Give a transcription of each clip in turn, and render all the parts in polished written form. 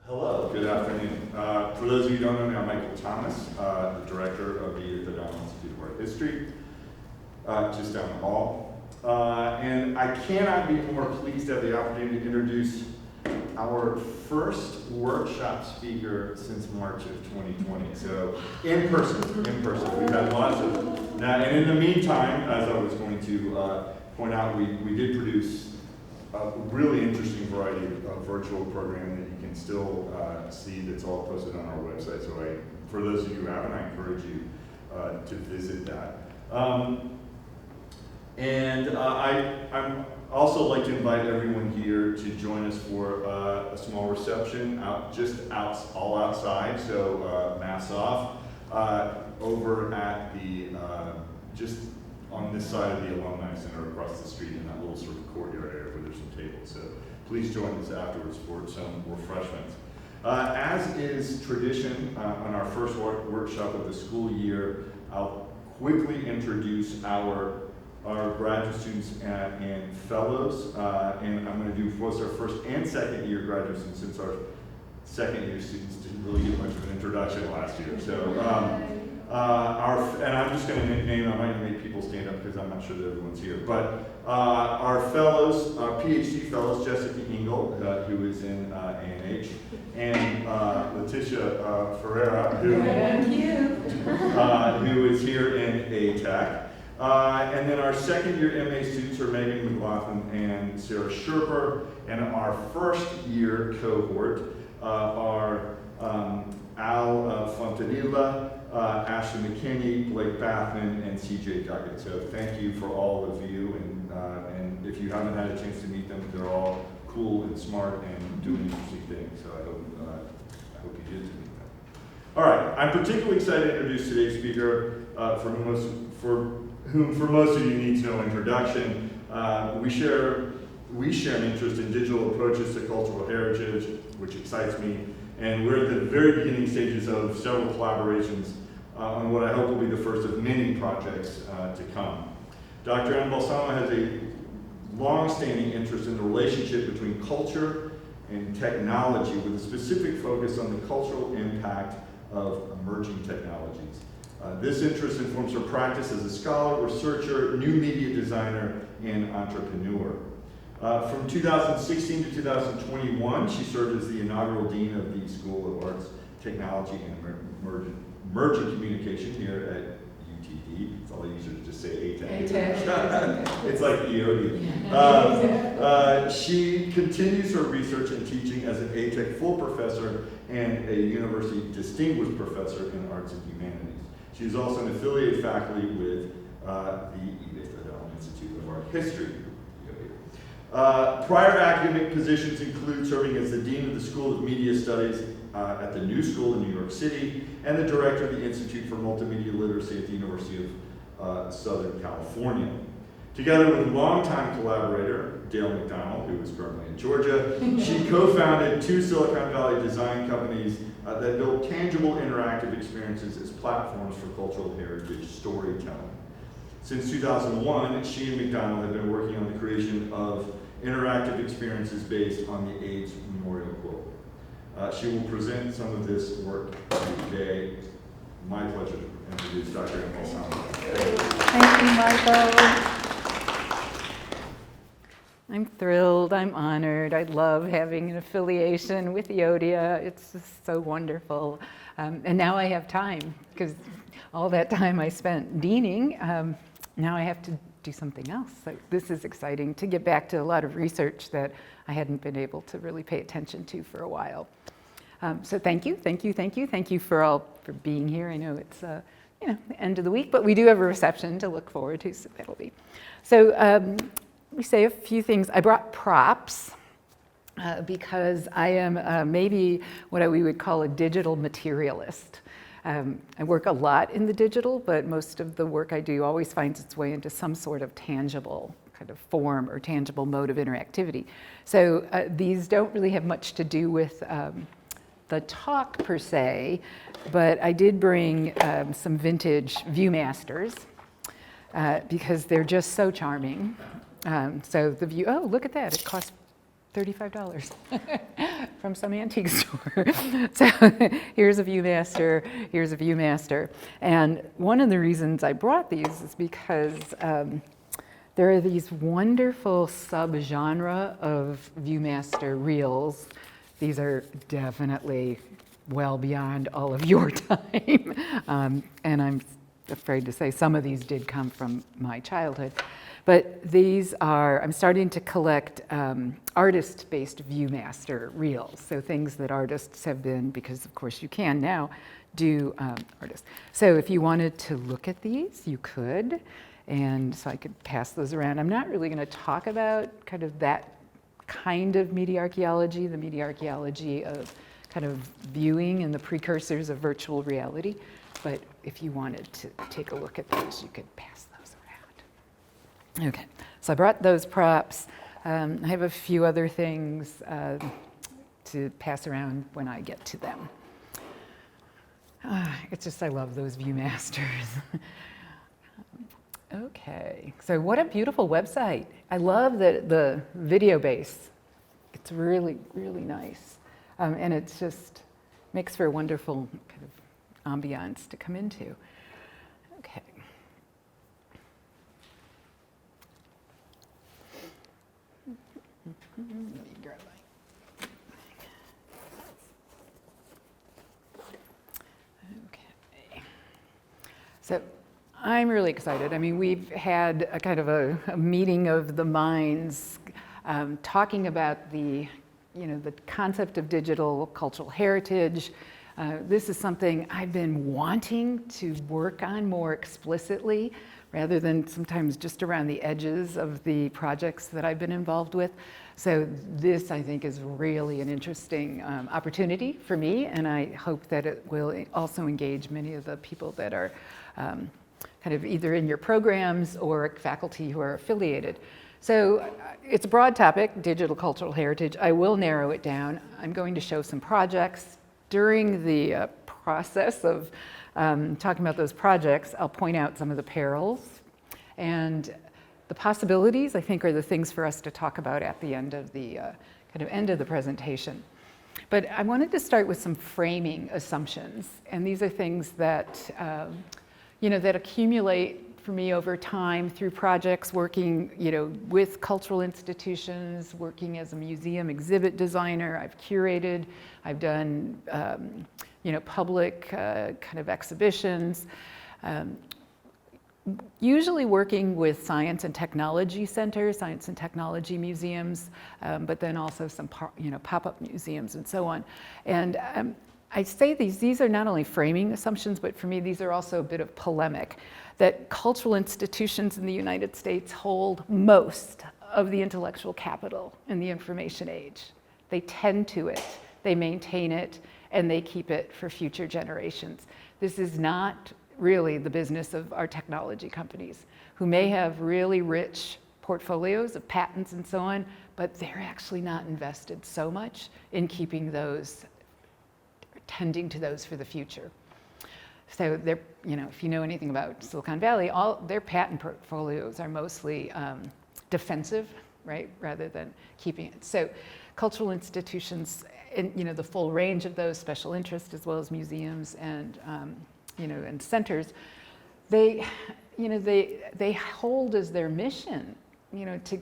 Hello, good afternoon. For those of you who don't know me, I'm Michael Thomas, the director of the EODIAH Institute of Art History, just down the hall. And I cannot be more pleased to have the opportunity to introduce our first workshop speaker since March of 2020. So in person. We've had lots of, now, and in the meantime, as I was going to point out, we did produce a really interesting variety of virtual programming that you can still see that's all posted on our website. So for those of you who haven't, I encourage you to visit that. I'm also like to invite everyone here to join us for a small reception all outside, so masks off, over at the, just on this side of the Alumni Center across the street in that little sort of courtyard area where there's some tables. So please join us afterwards for some refreshments. As is tradition on our first workshop of the school year, I'll quickly introduce our graduate students and fellows, and I'm going to do both our first and second year graduate students, since our second year students didn't really get much of an introduction last year. So, and I'm just going to name, I might make people stand up because I'm not sure that everyone's here, but our fellows, PhD fellows, Jessica Engel, who is in A&H, and Letitia Ferreira, who is here in ATAC. And then our second year MA students are Megan McLaughlin and Sarah Sherper, and our first year cohort are Al Fontanilla, Ashley McKinney, Blake Bathman, and CJ Duckett. So thank you for all of you, and if you haven't had a chance to meet them, they're all cool and smart and doing interesting things, so I hope you did to meet them. All right, I'm particularly excited to introduce today's speaker, for whom for most of you needs no introduction. We share an interest in digital approaches to cultural heritage, which excites me, and we're at the very beginning stages of several collaborations on what I hope will be the first of many projects to come. Dr. Ann Balsamo has a long-standing interest in the relationship between culture and technology, with a specific focus on the cultural impact of emerging technologies. This interest informs her practice as a scholar, researcher, new media designer, and entrepreneur. From 2016 to 2021, she served as the inaugural dean of the School of Arts, Technology, and Emerging Communication here at UTD. It's all easier to just say ATAC. It's like EODIAH. She continues her research and teaching as an ATAC full professor and a university distinguished professor in arts and humanities. She's also an affiliated faculty with the EODIAH Institute of Art History. Prior academic positions include serving as the Dean of the School of Media Studies at the New School in New York City, and the Director of the Institute for Multimedia Literacy at the University of Southern California. Together with longtime collaborator, Dale McDonald, who is currently in Georgia, she co-founded two Silicon Valley design companies that build tangible interactive experiences as platforms for cultural heritage storytelling. Since 2001, she and McDonald have been working on the creation of interactive experiences based on the AIDS Memorial Quilt. She will present some of this work today. My pleasure to introduce Dr. Ann Balsamo. Thank you, Michael. I'm thrilled, I'm honored. I love having an affiliation with EODIAH. It's just so wonderful. And now I have time, because all that time I spent deaning, now I have to do something else. So this is exciting to get back to a lot of research that I hadn't been able to really pay attention to for a while. So thank you for being here. I know it's the end of the week, but we do have a reception to look forward to, so that'll be. So let me say a few things. I brought props because I am maybe what we would call a digital materialist. I work a lot in the digital, but most of the work I do always finds its way into some sort of tangible kind of form or tangible mode of interactivity. So these don't really have much to do with the talk per se, but I did bring some vintage Viewmasters because they're just so charming. So the view, oh, look at that, it costs $35 from some antique store. So here's a Viewmaster, here's a Viewmaster. And one of the reasons I brought these is because there are these wonderful subgenre of Viewmaster reels. These are definitely well beyond all of your time. And I'm afraid to say some of these did come from my childhood. But these are, I'm starting to collect artist-based Viewmaster reels. So things that artists have been, because of course you can now, do artists. So if you wanted to look at these, you could. And so I could pass those around. I'm not really going to talk about kind of that kind of media archaeology, the media archaeology of kind of viewing and the precursors of virtual reality. But if you wanted to take a look at those, you could pass those around. Okay, so I brought those props. I have a few other things to pass around when I get to them. It's just, I love those Viewmasters. Okay, so what a beautiful website. I love the video base. It's really, really nice. And it's just makes for a wonderful kind of ambiance to come into. Okay. Let me grab my... Okay. So I'm really excited. I mean, we've had a kind of a meeting of the minds talking about the concept of digital cultural heritage. This is something I've been wanting to work on more explicitly rather than sometimes just around the edges of the projects that I've been involved with. So this, I think, is really an interesting opportunity for me, and I hope that it will also engage many of the people that are kind of either in your programs or faculty who are affiliated. So it's a broad topic, digital cultural heritage. I will narrow it down. I'm going to show some projects. During the process of talking about those projects, I'll point out some of the perils. And the possibilities, I think, are the things for us to talk about at the end of the end of the presentation. But I wanted to start with some framing assumptions. And these are things that that accumulate for me over time through projects working, with cultural institutions, working as a museum exhibit designer. I've curated, I've done, public kind of exhibitions. Usually working with science and technology centers, science and technology museums, but then also some, pop-up museums and so on. And I say these are not only framing assumptions, but for me, these are also a bit of polemic, that cultural institutions in the United States hold most of the intellectual capital in the information age. They tend to it, they maintain it, and they keep it for future generations. This is not really the business of our technology companies, who may have really rich portfolios of patents and so on, but they're actually not invested so much in keeping those, tending to those for the future. So they're, if you know anything about Silicon Valley, all their patent portfolios are mostly defensive, right, rather than keeping it. So cultural institutions, the full range of those, special interest as well as museums and and centers, they hold as their mission, to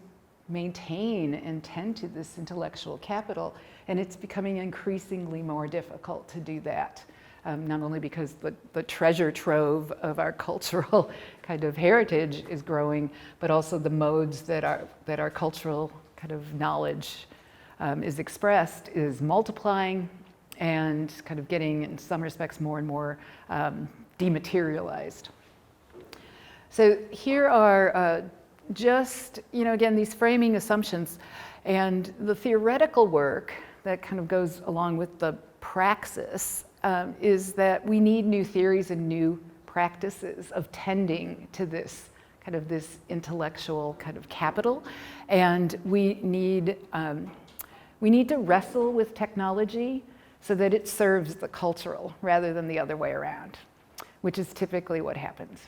maintain and tend to this intellectual capital, and it's becoming increasingly more difficult to do that. Not only because the treasure trove of our cultural kind of heritage is growing, but also the modes that our cultural kind of knowledge is expressed is multiplying and kind of getting, in some respects, more and more dematerialized. So here are just, again, these framing assumptions, and the theoretical work that kind of goes along with the praxis is that we need new theories and new practices of tending to this kind of this intellectual kind of capital, and we need to wrestle with technology so that it serves the cultural rather than the other way around, which is typically what happens.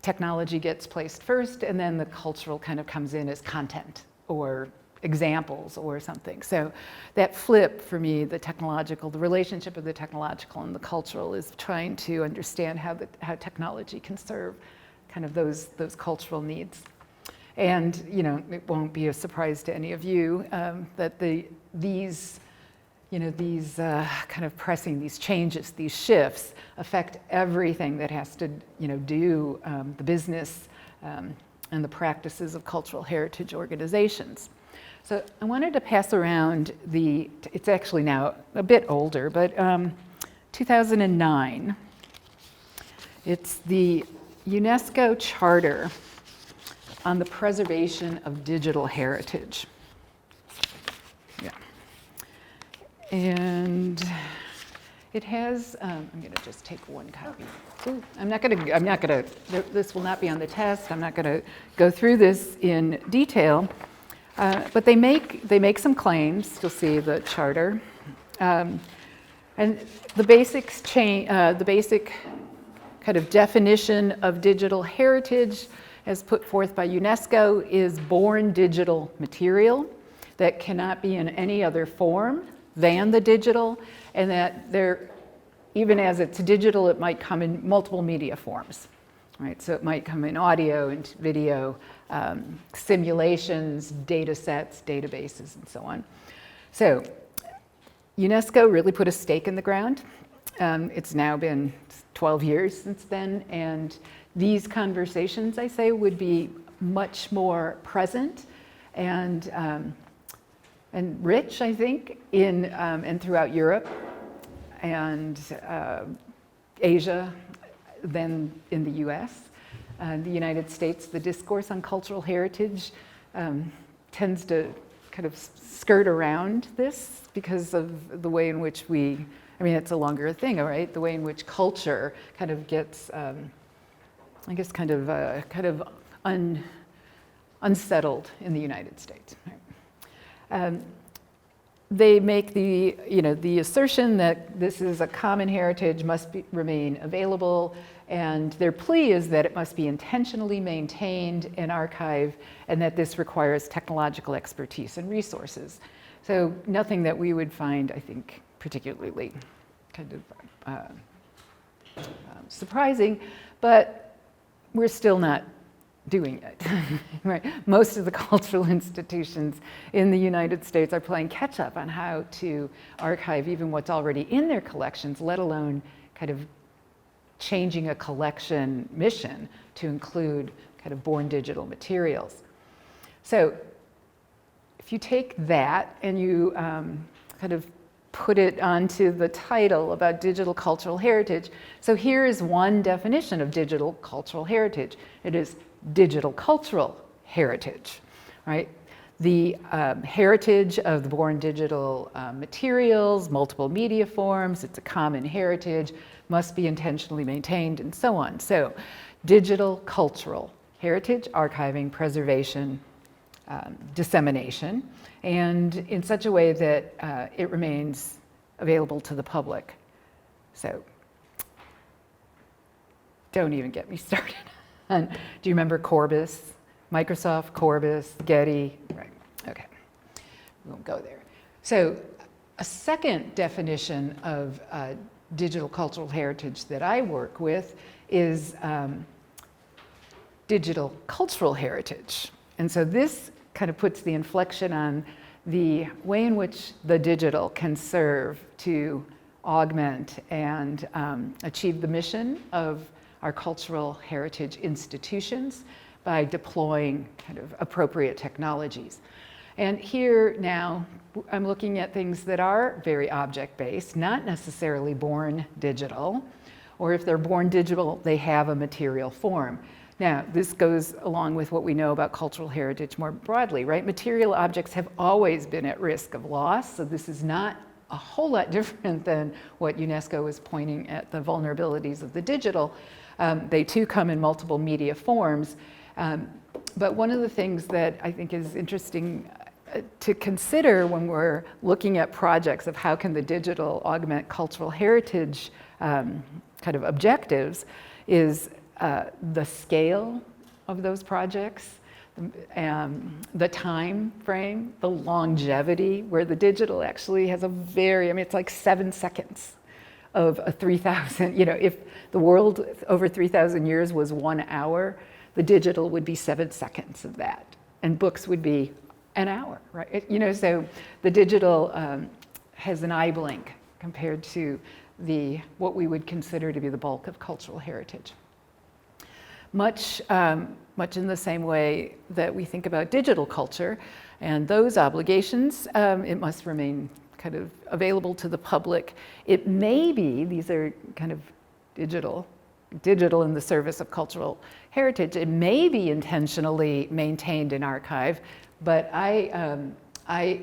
Technology gets placed first, and then the cultural kind of comes in as content or examples or something. So that flip for me, the relationship of the technological and the cultural, is trying to understand how technology can serve kind of those cultural needs. And it won't be a surprise to any of you that these kind of pressing, these changes, these shifts affect everything that has to do the business and the practices of cultural heritage organizations. So I wanted to pass around it's actually now a bit older, but 2009. It's the UNESCO Charter on the Preservation of Digital Heritage. Yeah. And it has, I'm going to just take one copy. Ooh, this will not be on the test. I'm not going to go through this in detail. But they make some claims. You'll see the charter, and the basic kind of definition of digital heritage, as put forth by UNESCO, is born digital material that cannot be in any other form than the digital, and that even as it's digital, it might come in multiple media forms. Right, so it might come in audio and video, simulations, data sets, databases, and so on. So UNESCO really put a stake in the ground. It's now been 12 years since then, and these conversations, I say, would be much more present and rich, I think, and throughout Europe and Asia, than in the US. The United States, the discourse on cultural heritage tends to kind of skirt around this because of the way in which it's a longer thing, right? The way in which culture kind of gets, unsettled in the United States. Right? They make the assertion that this is a common heritage, must remain available, and their plea is that it must be intentionally maintained and archived, and that this requires technological expertise and resources. So nothing that we would find, I think, particularly kind of surprising, but we're still not doing it. Right? Most of the cultural institutions in the United States are playing catch up on how to archive even what's already in their collections, let alone kind of changing a collection mission to include kind of born digital materials. So if you take that and you kind of put it onto the title about digital cultural heritage, so here is one definition of digital cultural heritage. It is digital cultural heritage, right? The heritage of the born digital materials, multiple media forms, it's a common heritage, must be intentionally maintained, and so on. So digital cultural heritage, archiving, preservation, dissemination, and in such a way that it remains available to the public. So don't even get me started. Do you remember Corbis? Microsoft, Corbis, Getty? Right, okay. We won't go there. So a second definition of digital cultural heritage that I work with is digital cultural heritage. And so this kind of puts the inflection on the way in which the digital can serve to augment and achieve the mission of our cultural heritage institutions by deploying kind of appropriate technologies. And here now, I'm looking at things that are very object-based, not necessarily born digital, or if they're born digital, they have a material form. Now, this goes along with what we know about cultural heritage more broadly, right? Material objects have always been at risk of loss, so this is not a whole lot different than what UNESCO is pointing at, the vulnerabilities of the digital. They too come in multiple media forms. But one of the things that I think is interesting to consider when we're looking at projects of how can the digital augment cultural heritage kind of objectives is the scale of those projects, the time frame, the longevity, where the digital actually has a very, I mean, it's like 7 seconds of a 3,000, you know, if the world over 3,000 years was 1 hour, the digital would be 7 seconds of that, and books would be an hour, right? You know, so the digital has an eye blink compared to what we would consider to be the bulk of cultural heritage. Much in the same way that we think about digital culture and those obligations, it must remain kind of available to the public. It may be, these are kind of digital in the service of cultural heritage. It may be intentionally maintained in archive, but I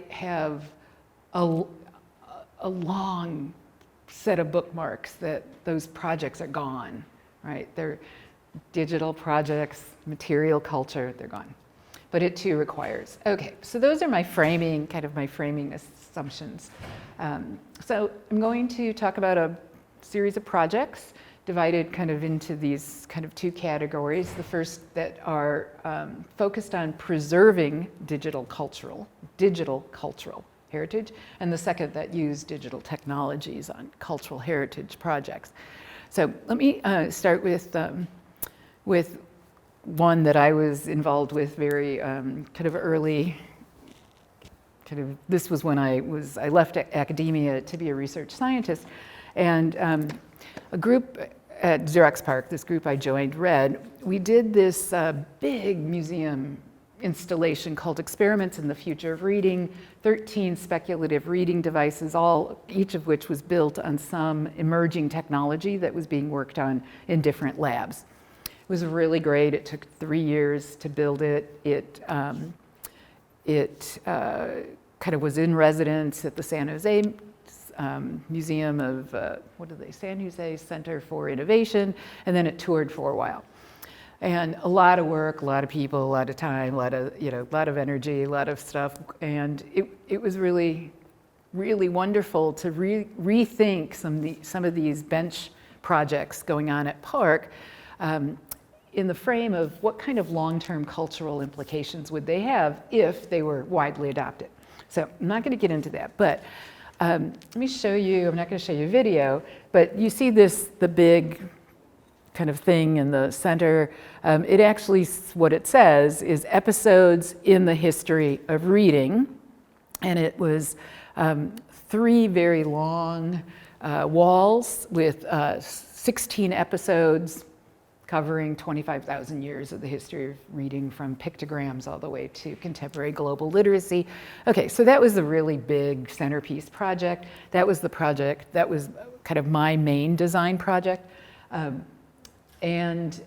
have a long set of bookmarks that those projects are gone, right? They're digital projects, material culture, they're gone. But it too requires. Okay, so those are my framing, kind of my framing assumptions. So I'm going to talk about a series of projects divided kind of into these kind of 2 categories. The first that are focused on preserving digital cultural heritage, and the second that use digital technologies on cultural heritage projects. So let me start with one that I was involved with very kind of early. This was when I left academia to be a research scientist, and a group at Xerox PARC, this group I joined, we did this big museum installation called Experiments in the Future of Reading, 13 speculative reading devices, each of which was built on some emerging technology that was being worked on in different labs. It was really great. It took 3 years to build it. It kind of was in residence at the San Jose Museum of, San Jose Center for Innovation, and then it toured for a while. And a lot of work, a lot of people, a lot of time, a lot of energy, a lot of stuff. And it was really, really wonderful to rethink some of these bench projects going on at PARC in the frame of what kind of long-term cultural implications would they have if they were widely adopted. So I'm not going to get into that, but let me show you, I'm not going to show you a video, but you see the big kind of thing in the center. It actually, what it says is episodes in the history of reading, and it was 3 very long walls with 16 episodes covering 25,000 years of the history of reading, from pictograms all the way to contemporary global literacy. Okay, so that was the really big centerpiece project. That was the project, that was kind of my main design project. And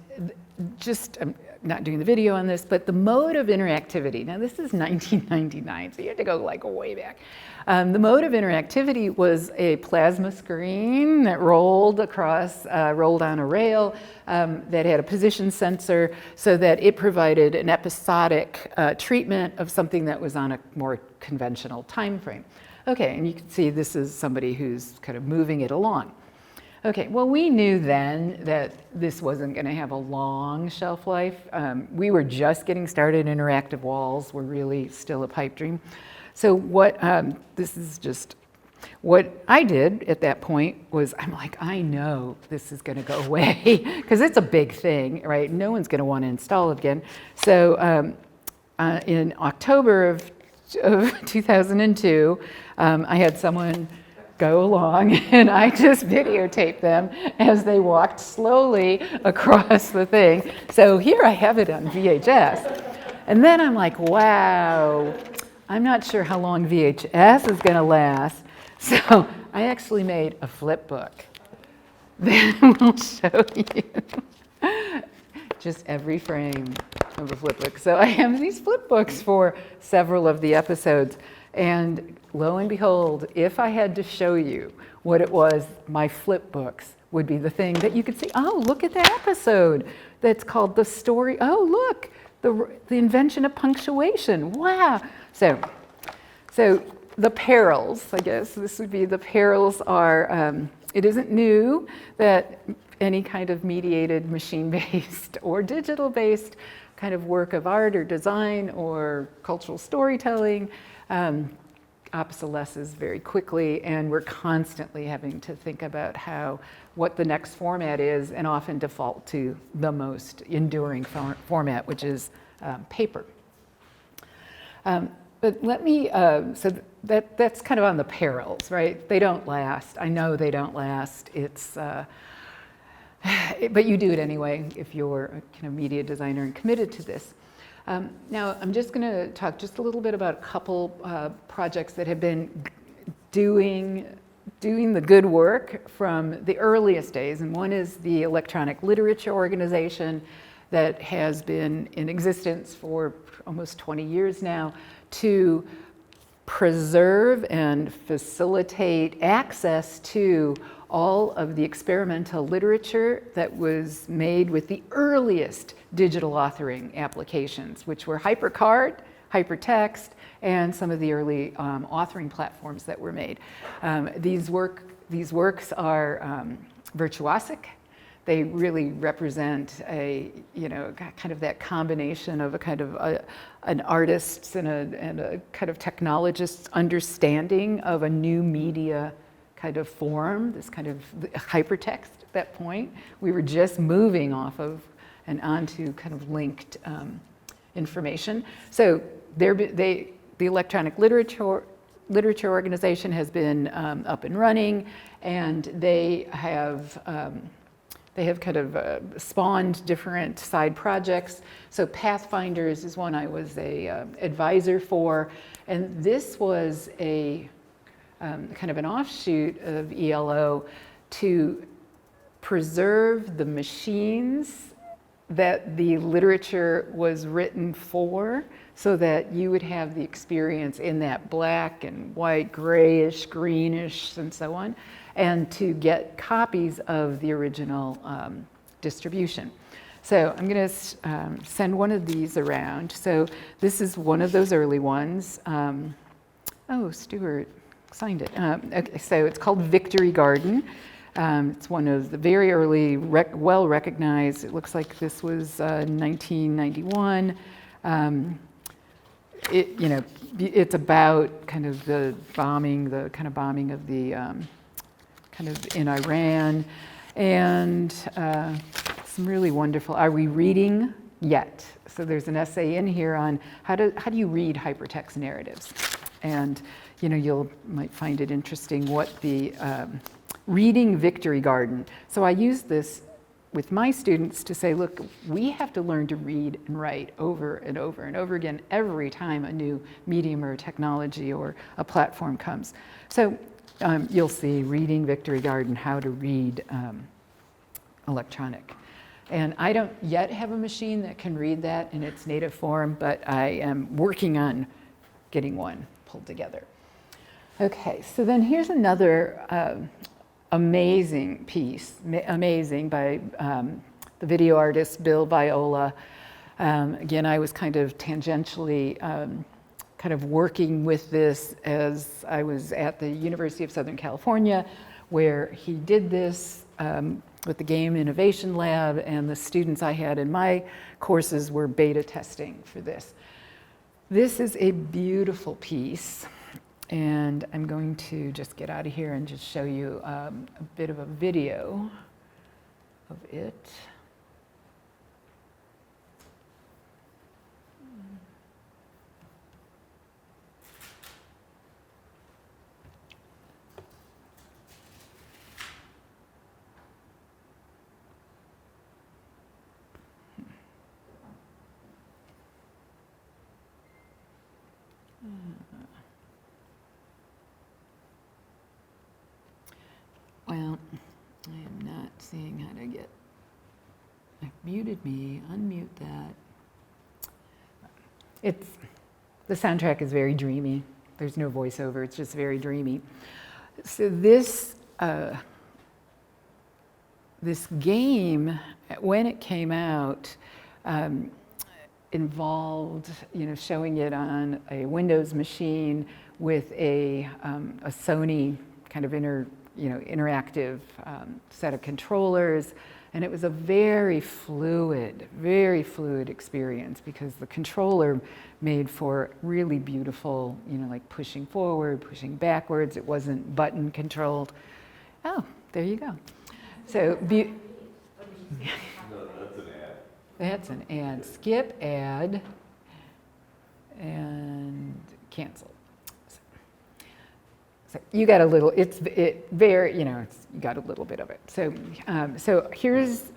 just, I'm not doing the video on this, but the mode of interactivity, now this is 1999, so you have to go like way back. The mode of interactivity was a plasma screen that rolled on a rail that had a position sensor, so that it provided an episodic treatment of something that was on a more conventional time frame. Okay, and you can see this is somebody who's kind of moving it along. Okay, well, we knew then that this wasn't going to have a long shelf life. We were just getting started. Interactive walls were really still a pipe dream. So what I did at that point was, I'm like, I know this is going to go away because it's a big thing, right? No one's going to want to install it again. So in October of 2002, I had someone go along, and I just videotaped them as they walked slowly across the thing. So here I have it on VHS. And then I'm like, wow, I'm not sure how long VHS is gonna last. So I actually made a flip book that will show you just every frame of a flip book. So I have these flip books for several of the episodes. And lo and behold, if I had to show you what it was, my flip books would be the thing that you could see. Oh, look at that episode that's called The Story. Oh, look, the invention of punctuation. Wow. So the perils, I guess this would be the perils are, it isn't new that any kind of mediated machine-based or digital-based kind of work of art or design or cultural storytelling obsolesces very quickly, and we're constantly having to think about what the next format is, and often default to the most enduring format, which is paper. But let me, that's kind of on the perils, right? They don't last. I know they don't last. But you do it anyway if you're a kind of media designer and committed to this. Now, I'm just going to talk just a little bit about a couple projects that have been doing the good work from the earliest days. And one is the Electronic Literature Organization that has been in existence for almost 20 years now to preserve and facilitate access to all of the experimental literature that was made with the earliest digital authoring applications, which were HyperCard, HyperText, and some of the early authoring platforms that were made. These works are virtuosic. They really represent a, kind of that combination of a kind of an artist's and a kind of technologist's understanding of a new media kind of form, this kind of hypertext at that point. We were just moving off of and onto kind of linked information. So the Electronic Literature Organization has been up and running, and they have kind of spawned different side projects. So Pathfinders is one I was a advisor for, and this was a kind of an offshoot of ELO to preserve the machines that the literature was written for, so that you would have the experience in that black and white, grayish, greenish, and so on, and to get copies of the original distribution. So I'm going to send one of these around. So this is one of those early ones. Oh, Stuart signed it. Okay, so it's called Victory Garden. It's one of the very early, well recognized. It looks like this was 1991. It's about kind of the kind of bombing of the kind of in Iran, and some really wonderful. Are we reading yet? So there's an essay in here on how do you read hypertext narratives, and you might find it interesting what the reading Victory Garden. So I use this with my students to say, look, we have to learn to read and write over and over and over again every time a new medium or technology or a platform comes. So you'll see reading Victory Garden, how to read electronic. And I don't yet have a machine that can read that in its native form, but I am working on getting one pulled together. Okay, so then here's another amazing piece, amazing, by the video artist Bill Viola. Again, I was kind of tangentially kind of working with this as I was at the University of Southern California, where he did this with the Game Innovation Lab, and the students I had in my courses were beta testing for this. This is a beautiful piece. And I'm going to just get out of here and just show you a bit of a video of it. Well, I am not seeing how to get, I've muted me, unmute that. The soundtrack is very dreamy. There's no voiceover, it's just very dreamy. So this game, when it came out, involved, showing it on a Windows machine with a Sony kind of interactive set of controllers, And it was a very fluid experience because the controller made for really beautiful, like pushing forward, pushing backwards. It wasn't button controlled. Oh, there you go. So, No, that's an ad. That's an ad. Skip ad and cancel. So you got a little. You got a little bit of it. So here is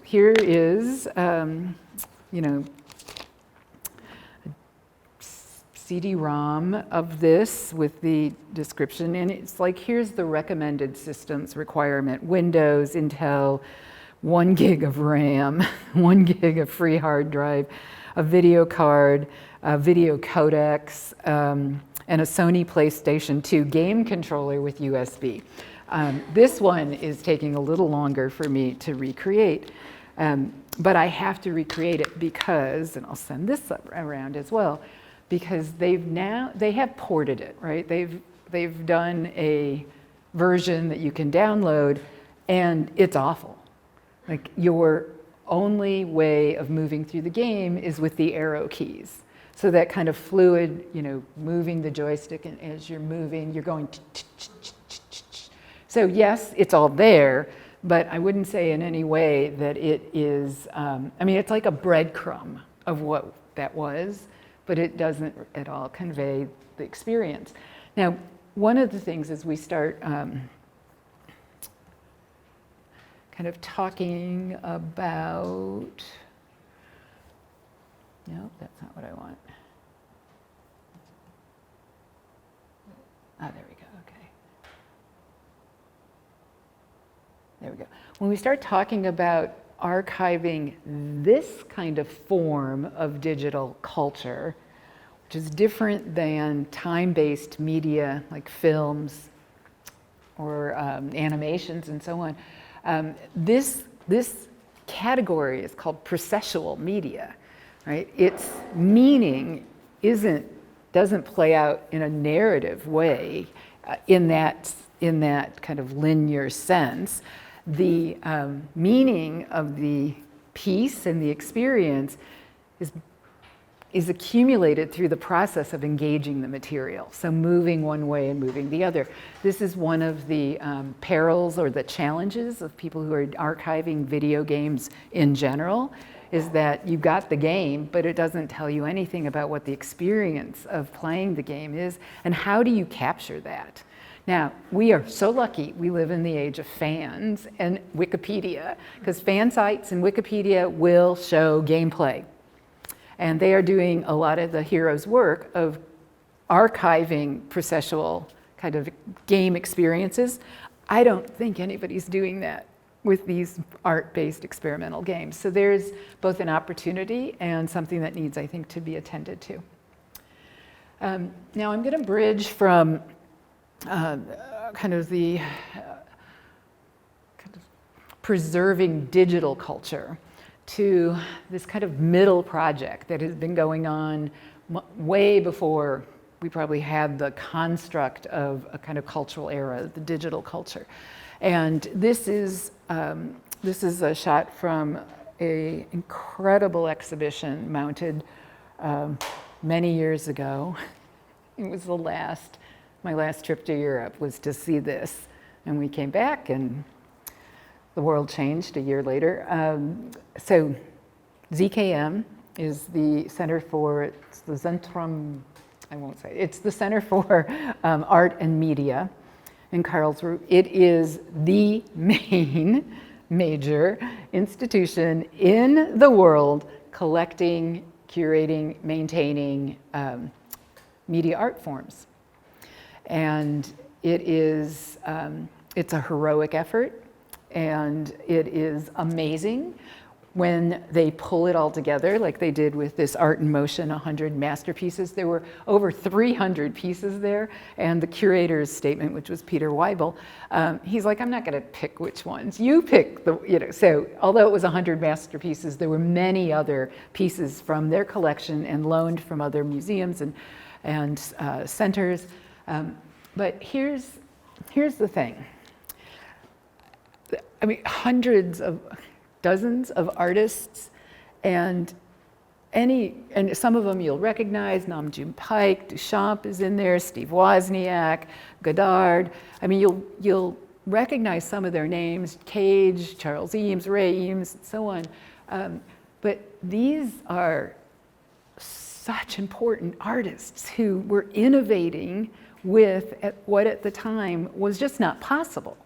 CD-ROM of this with the description, and it's like, here's the recommended systems requirement: Windows, Intel, 1 gig of RAM, 1 gig of free hard drive, a video card, a video codecs, and a Sony PlayStation 2 game controller with USB. This one is taking a little longer for me to recreate, but I have to recreate it because, and I'll send this around as well, because they have ported it, right? They've done a version that you can download, and it's awful. Like, your only way of moving through the game is with the arrow keys. So that kind of fluid, moving the joystick, and as you're moving, you're going. So yes, it's all there, but I wouldn't say in any way that it is. It's like a breadcrumb of what that was, but it doesn't at all convey the experience. Now, one of the things as we start kind of talking about. No, that's not what I want. There we go, okay. There we go. When we start talking about archiving this kind of form of digital culture, which is different than time-based media like films or animations and so on, this category is called processual media. Right? Its meaning doesn't play out in a narrative way in that kind of linear sense. The meaning of the piece and the experience is accumulated through the process of engaging the material. So moving one way and moving the other. This is one of the perils or the challenges of people who are archiving video games in general, is that you got the game, but it doesn't tell you anything about what the experience of playing the game is, and how do you capture that? Now, we are so lucky we live in the age of fans and Wikipedia, because fan sites and Wikipedia will show gameplay. And they are doing a lot of the hero's work of archiving processual kind of game experiences. I don't think anybody's doing that with these art-based experimental games. So there's both an opportunity and something that needs, I think, to be attended to. Now I'm going to bridge from kind of the preserving digital culture to this kind of middle project that has been going on way before we probably had the construct of a kind of cultural era, the digital culture. And this is a shot from an incredible exhibition mounted many years ago. It was my last trip to Europe was to see this. And we came back and the world changed a year later. So ZKM is the Center for, it's the Zentrum, I won't say, it's the Center for Art and Media in Karlsruhe. It is the main major institution in the world collecting, curating, maintaining media art forms. And it is, it's a heroic effort, and it is amazing when they pull it all together like they did with this Art in Motion, 100 masterpieces. There were over 300 pieces there, and the curator's statement, which was Peter Weibel, he's like, I'm not gonna pick which ones, you pick the, so although it was 100 masterpieces, there were many other pieces from their collection and loaned from other museums and centers. But here's the thing. I mean, hundreds of dozens of artists, and some of them you'll recognize. Nam June Paik, Duchamp is in there, Steve Wozniak, Godard. I mean, you'll recognize some of their names, Cage, Charles Eames, Ray Eames, and so on. But these are such important artists who were innovating with what at the time was just not possible,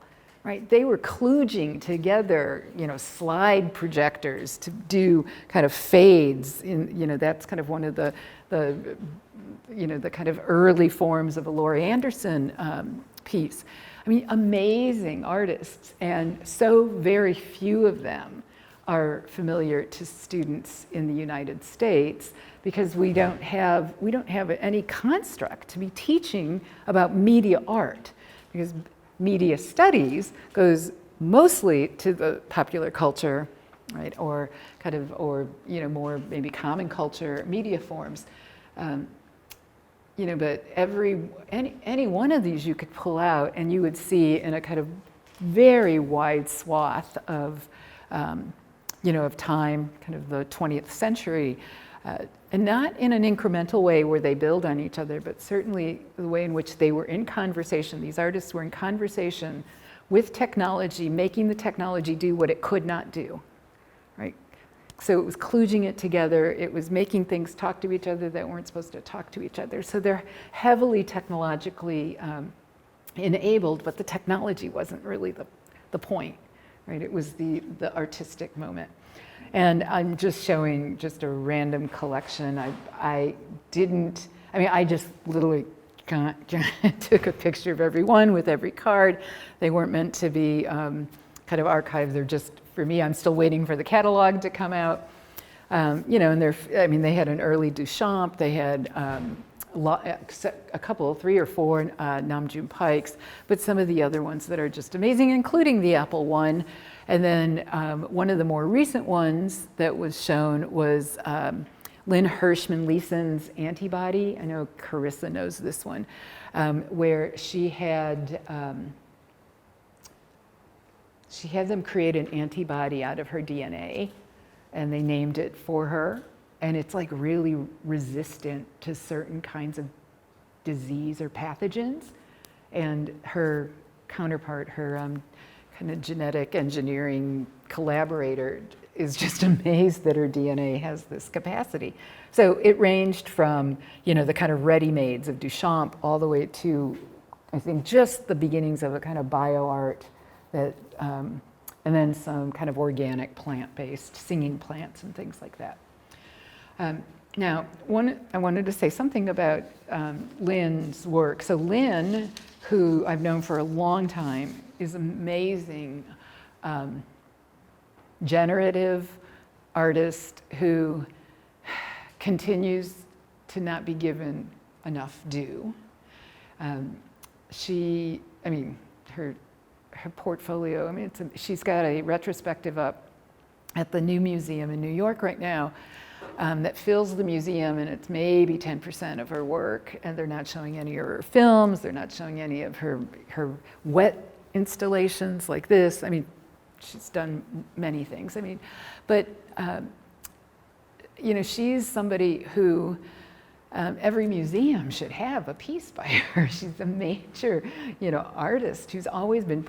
right? They were kludging together, slide projectors to do kind of fades. That's kind of one of the kind of early forms of a Laurie Anderson piece. I mean, amazing artists, and so very few of them are familiar to students in the United States because we don't have any construct to be teaching about media art, because media studies goes mostly to the popular culture, right, or more maybe common culture media forms. But any one of these you could pull out and you would see in a kind of very wide swath of of time, kind of the 20th century, and not in an incremental way where they build on each other, but certainly the way in which they were in conversation. These artists were in conversation with technology, making the technology do what it could not do, right? So it was kludging it together. It was making things talk to each other that weren't supposed to talk to each other. So they're heavily technologically enabled, but the technology wasn't really the point, right? It was the artistic moment. And I'm just showing just a random collection. I just literally took a picture of every one with every card. They weren't meant to be kind of archived. They're just, for me, I'm still waiting for the catalog to come out. And they had an early Duchamp. They had a couple, 3 or 4 Nam June Paiks, but some of the other ones that are just amazing, including the Apple I. And then one of the more recent ones that was shown was Lynn Hirschmann Leeson's Antibody. I know Carissa knows this one, where she had them create an antibody out of her DNA, and they named it for her. And it's like really resistant to certain kinds of disease or pathogens. And her counterpart, her kind of genetic engineering collaborator, is just amazed that her DNA has this capacity. So it ranged from, the kind of ready-mades of Duchamp all the way to, I think, just the beginnings of a kind of bioart that, and then some kind of organic plant-based singing plants and things like that. Now, I wanted to say something about Lynn's work. So Lynn, who I've known for a long time, is amazing, generative artist who continues to not be given enough due. Her portfolio, she's got a retrospective up at the New Museum in New York right now that fills the museum, and it's maybe 10% of her work, and they're not showing any of her films, they're not showing any of her wet installations like this. She's done many things. But she's somebody who every museum should have a piece by her. She's a major, artist who's always been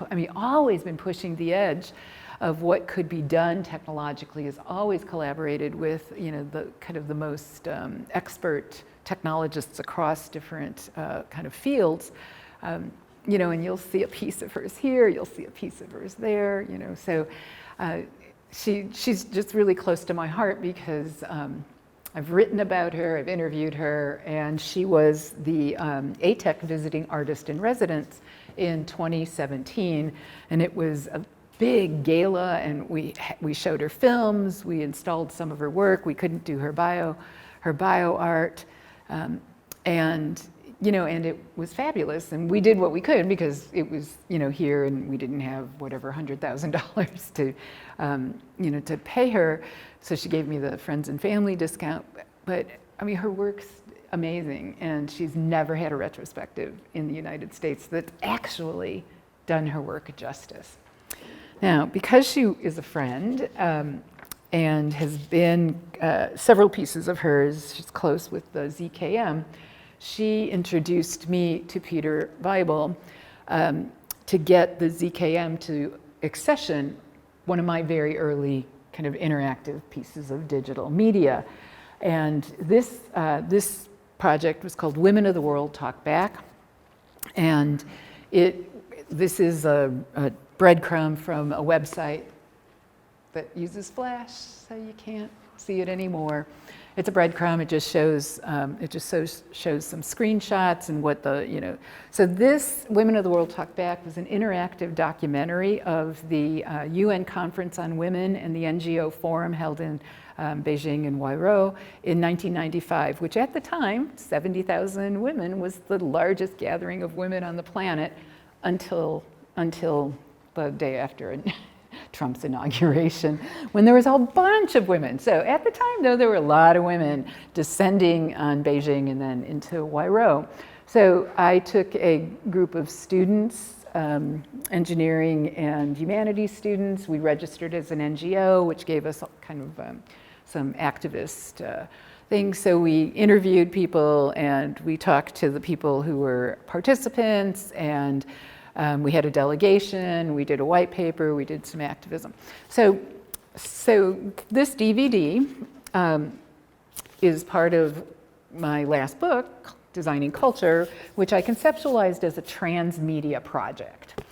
pushing the edge of what could be done technologically, has always collaborated with, the kind of the most expert technologists across different kind of fields. And you'll see a piece of hers here, you'll see a piece of hers there, so she's just really close to my heart because I've written about her, I've interviewed her, and she was the ATEC Visiting Artist in Residence in 2017, and it was a big gala, and we showed her films, we installed some of her work, we couldn't do her bio art, and it was fabulous, and we did what we could because it was, here, and we didn't have whatever $100,000 to, to pay her, so she gave me the friends and family discount. But her work's amazing, and she's never had a retrospective in the United States that's actually done her work justice. Now, because she is a friend and has been several pieces of hers, she's close with the ZKM, she introduced me to Peter Weibel to get the ZKM to accession one of my very early kind of interactive pieces of digital media. And this project was called Women of the World Talk Back. And this is a breadcrumb from a website that uses Flash, so you can't see it anymore. It's a breadcrumb. It just shows some screenshots and what the, you know. So this Women of the World Talk Back was an interactive documentary of the UN Conference on Women and the NGO Forum held in Beijing and Huairou in 1995, which at the time, 70,000 women, was the largest gathering of women on the planet until the day after Trump's inauguration, when there was a whole bunch of women. So at the time, though, there were a lot of women descending on Beijing and then into Huairou. So I took a group of students, engineering and humanities students. We registered as an NGO, which gave us kind of some activist things. So we interviewed people and we talked to the people who were participants, and we had a delegation, we did a white paper, we did some activism. So this DVD is part of my last book, Designing Culture, which I conceptualized as a transmedia project.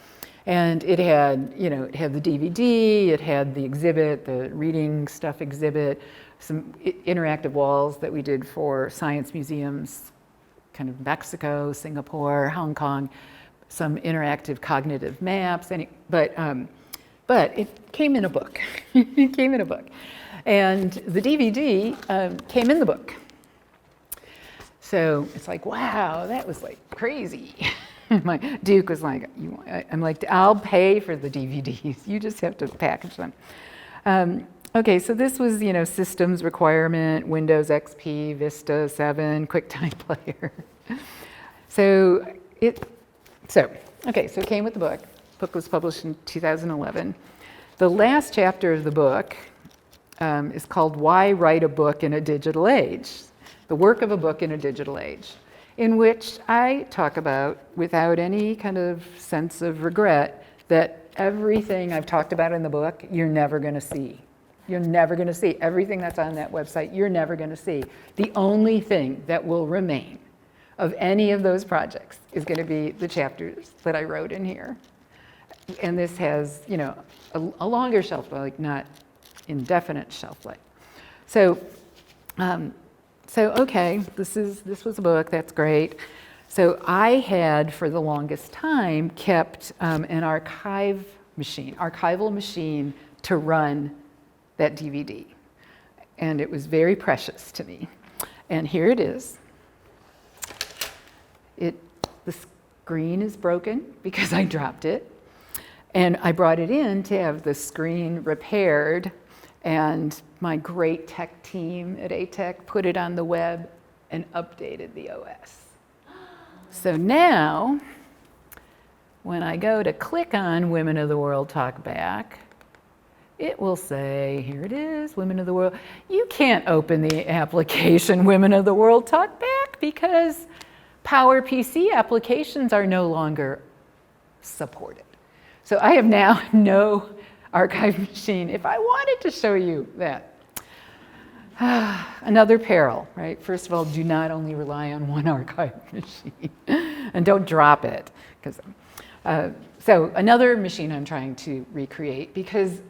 And it had, you know, it had the DVD, it had the exhibit, the reading stuff exhibit, some interactive walls that we did for science museums, kind of Mexico, Singapore, Hong Kong, some interactive cognitive maps, but it came in a book. It came in a book. And the DVD came in the book. So it's like, wow, that was like crazy. My Duke was like, I'm like, I'll pay for the DVDs. You just have to package them. Okay, so this was, you know, systems requirement, Windows XP, Vista 7, QuickTime Player. So it came with the book. The book was published in 2011. The last chapter of the book is called Why Write a Book in a Digital Age? The Work of a Book in a Digital Age, in which I talk about, without any kind of sense of regret, that everything I've talked about in the book, you're never going to see. You're never going to see. Everything that's on that website, you're never going to see. The only thing that will remain of any of those projects is going to be the chapters that I wrote in here. And this has, you know, a longer shelf life, like not indefinite shelf life. So okay, this was a book, that's great. So I had, for the longest time, kept an archival machine to run that DVD. And it was very precious to me. And here it is. The screen is broken because I dropped it. And I brought it in to have the screen repaired. And my great tech team at ATEC put it on the web and updated the OS. So now, when I go to click on Women of the World Talk Back, it will say, here it is, Women of the World. You can't open the application Women of the World Talk Back because PowerPC applications are no longer supported. So I have now no archive machine. If I wanted to show you that, another peril, right? First of all, do not only rely on one archive machine, and don't drop it. So another machine I'm trying to recreate, because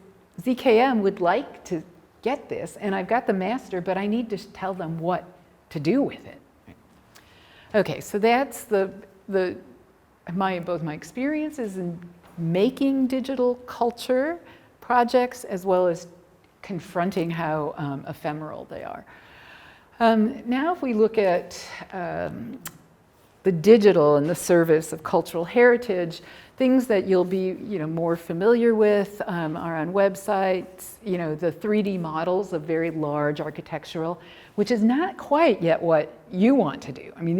ZKM would like to get this, and I've got the master, but I need to tell them what to do with it. Okay, so that's both my experiences in making digital culture projects as well as confronting how ephemeral they are. Now if we look at the digital and the service of cultural heritage, things that you'll be more familiar with are on websites, the 3D models of very large architectural, which is not quite yet what you want to do. I mean,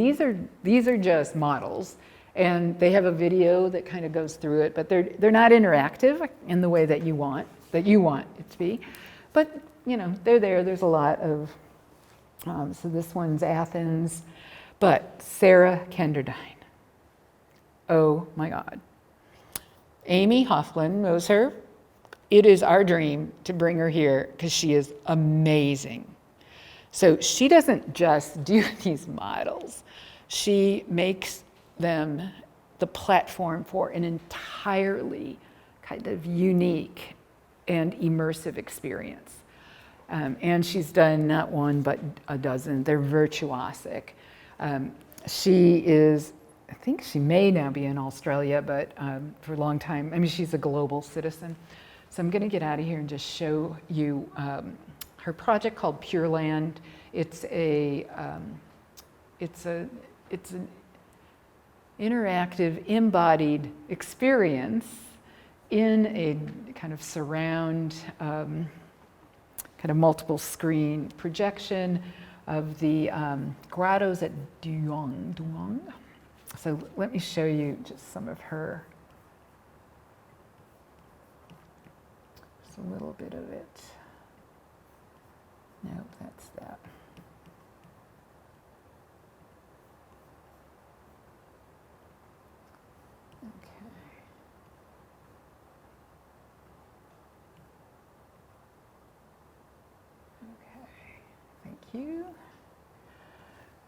these are just models, And they have a video that kind of goes through it, but they're not interactive in the way that you want it to be. But, they're there. There's a lot of, so this one's Athens. But Sarah Kenderdine, oh my God. Amy Hofflin knows her. It is our dream to bring her here because she is amazing. So she doesn't just do these models. She makes them the platform for an entirely kind of unique and immersive experience. And she's done not one, but a dozen. They're virtuosic. She is, I think she may now be in Australia, but for a long time, she's a global citizen. So I'm gonna get out of here and just show you her project called Pure Land. It's an interactive, embodied experience in a kind of surround, kind of multiple screen projection of the grottos at Duong. So let me show you just some of her, just a little bit of it. Nope, that's that. Thank you.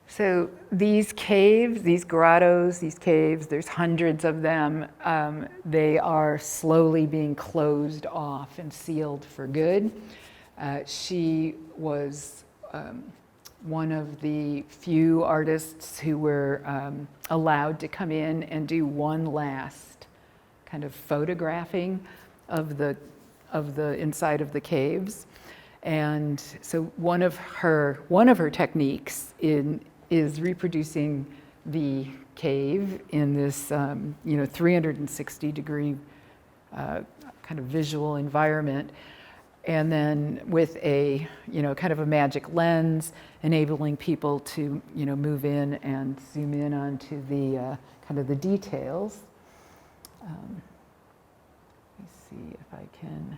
So these caves, these grottos, these caves, there's hundreds of them. They are slowly being closed off and sealed for good. She was one of the few artists who were allowed to come in and do one last kind of photographing of the inside of the caves. And so one of her techniques is reproducing the cave in this 360 degree kind of visual environment, and then with a kind of a magic lens, enabling people to move in and zoom in onto the kind of the details. Let me see if I can.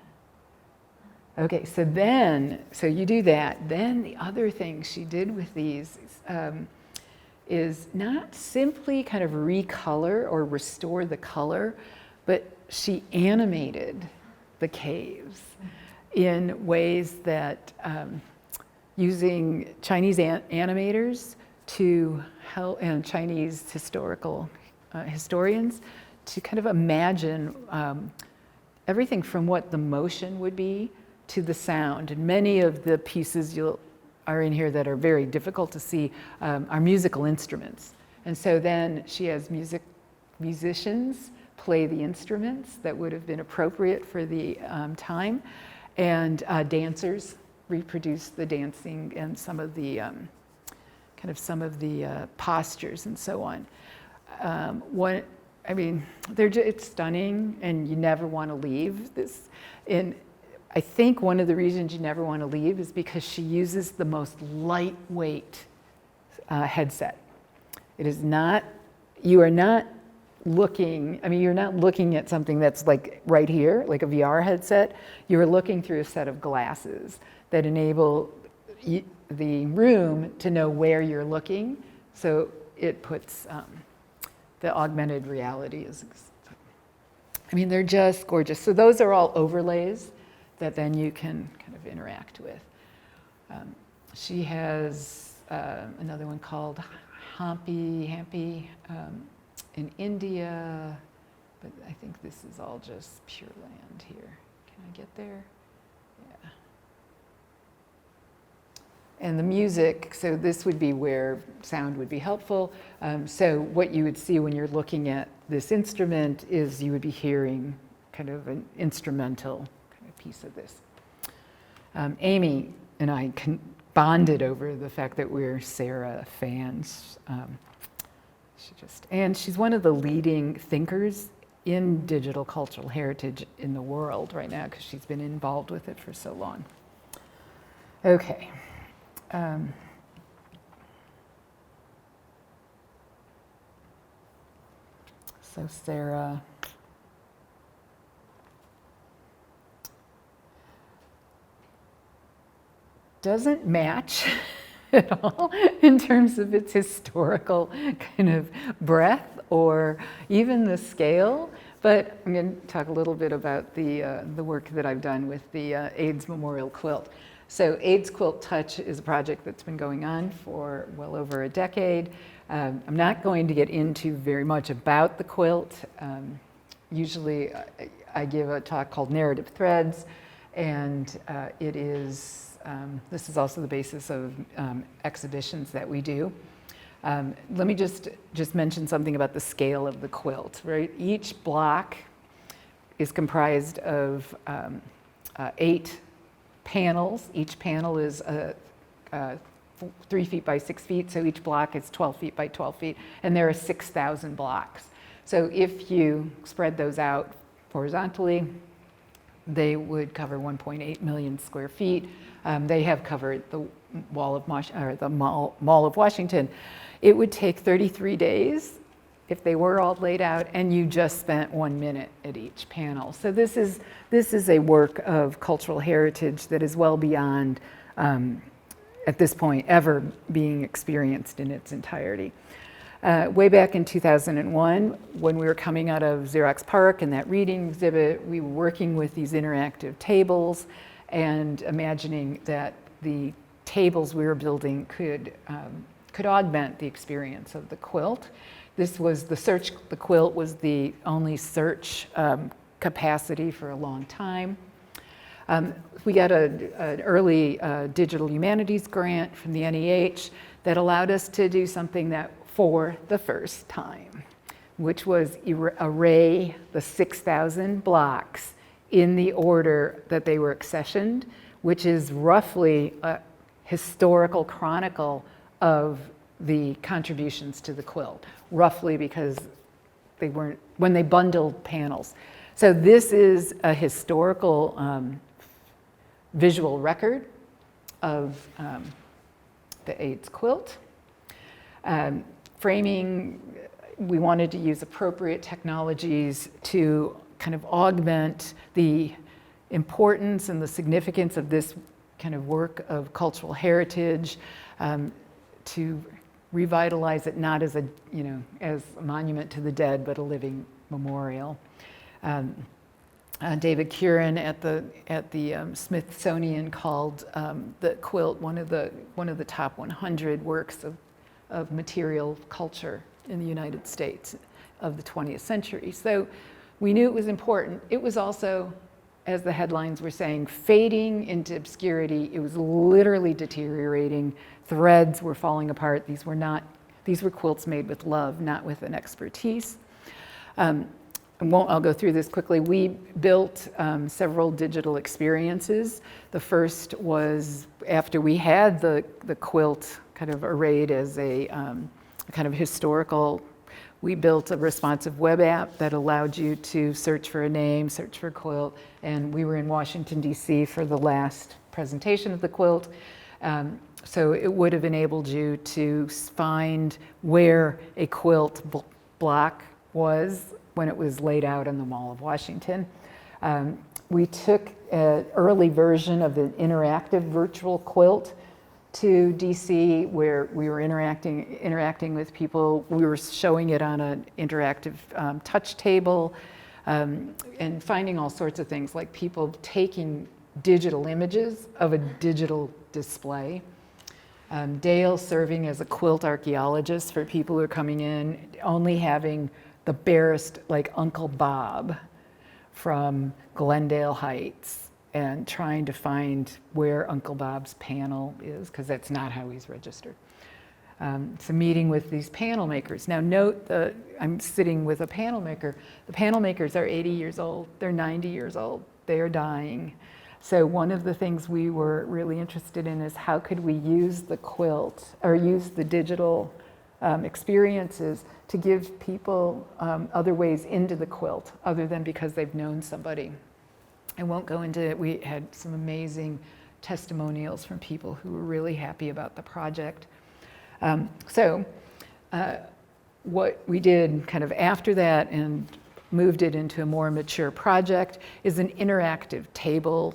Okay, so you do that. Then the other thing she did with these is not simply kind of recolor or restore the color, but she animated the caves in ways that using Chinese animators to help, and Chinese historians to kind of imagine everything from what the motion would be to the sound. And many of the pieces are in here that are very difficult to see are musical instruments. And so then she has musicians play the instruments that would have been appropriate for the time, and dancers reproduce the dancing and some of the postures and so on. It's stunning, and you never want to leave this. And I think one of the reasons you never want to leave is because she uses the most lightweight headset. It is not, you are not looking, you're not looking at something that's like right here, like a VR headset. You're looking through a set of glasses that enable the room to know where you're looking. So it puts the augmented reality is, they're just gorgeous. So those are all overlays that then you can kind of interact with. She has another one called Hampi in India, but I think this is all just Pure Land here. Can I get there? Yeah. And the music, so this would be where sound would be helpful. So what you would see when you're looking at this instrument is you would be hearing kind of an instrumental piece of this. Amy and I bonded over the fact that we're Sarah fans. She's one of the leading thinkers in digital cultural heritage in the world right now because she's been involved with it for so long. Okay. So Sarah. Doesn't match at all in terms of its historical kind of breadth or even the scale. But I'm going to talk a little bit about the work that I've done with the AIDS Memorial Quilt. So AIDS Quilt Touch is a project that's been going on for well over a decade. I'm not going to get into very much about the quilt. Usually I give a talk called Narrative Threads, and it is this is also the basis of exhibitions that we do. Let me just mention something about the scale of the quilt, right? Each block is comprised of 8 panels. Each panel is 3 feet by 6 feet, so each block is 12 feet by 12 feet, and there are 6,000 blocks. So if you spread those out horizontally, they would cover 1.8 million square feet. They have covered the Mall of Washington. It would take 33 days if they were all laid out, and you just spent 1 minute at each panel. So this is a work of cultural heritage that is well beyond, at this point, ever being experienced in its entirety. Way back in 2001, when we were coming out of Xerox PARC and that reading exhibit, we were working with these interactive tables and imagining that the tables we were building could augment the experience of the quilt. This was the quilt was the only search capacity for a long time. We got an early digital humanities grant from the NEH that allowed us to do something that for the first time, which was array the 6,000 blocks in the order that they were accessioned, which is roughly a historical chronicle of the contributions to the quilt, roughly, because they weren't, when they bundled panels. So this is a historical visual record of the AIDS quilt. Framing, we wanted to use appropriate technologies to kind of augment the importance and the significance of this kind of work of cultural heritage, to revitalize it not as as a monument to the dead, but a living memorial. David Curran at the Smithsonian called the quilt one of the top 100 works of material culture in the United States of the 20th century. So we knew it was important. It was also, as the headlines were saying, fading into obscurity. It was literally deteriorating. Threads were falling apart. These were quilts made with love, not with an expertise. I'll go through this quickly. We built several digital experiences. The first was after we had the quilt kind of arrayed as a kind of historical, we built a responsive web app that allowed you to search for a name, search for a quilt, and we were in Washington, D.C. for the last presentation of the quilt. So it would have enabled you to find where a quilt block was when it was laid out on the Mall of Washington. We took an early version of an interactive virtual quilt to DC, where we were interacting with people. We were showing it on an interactive touch table, and finding all sorts of things, like people taking digital images of a digital display. Dale serving as a quilt archaeologist for people who are coming in, only having the barest, like Uncle Bob from Glendale Heights, and trying to find where Uncle Bob's panel is, because that's not how he's registered. So meeting with these panel makers. Now note that I'm sitting with a panel maker. The panel makers are 80 years old, they're 90 years old, they are dying. So one of the things we were really interested in is how could we use the quilt, or use the digital experiences to give people other ways into the quilt, other than because they've known somebody. I won't go into it. We had some amazing testimonials from people who were really happy about the project. what we did kind of after that and moved it into a more mature project is an interactive table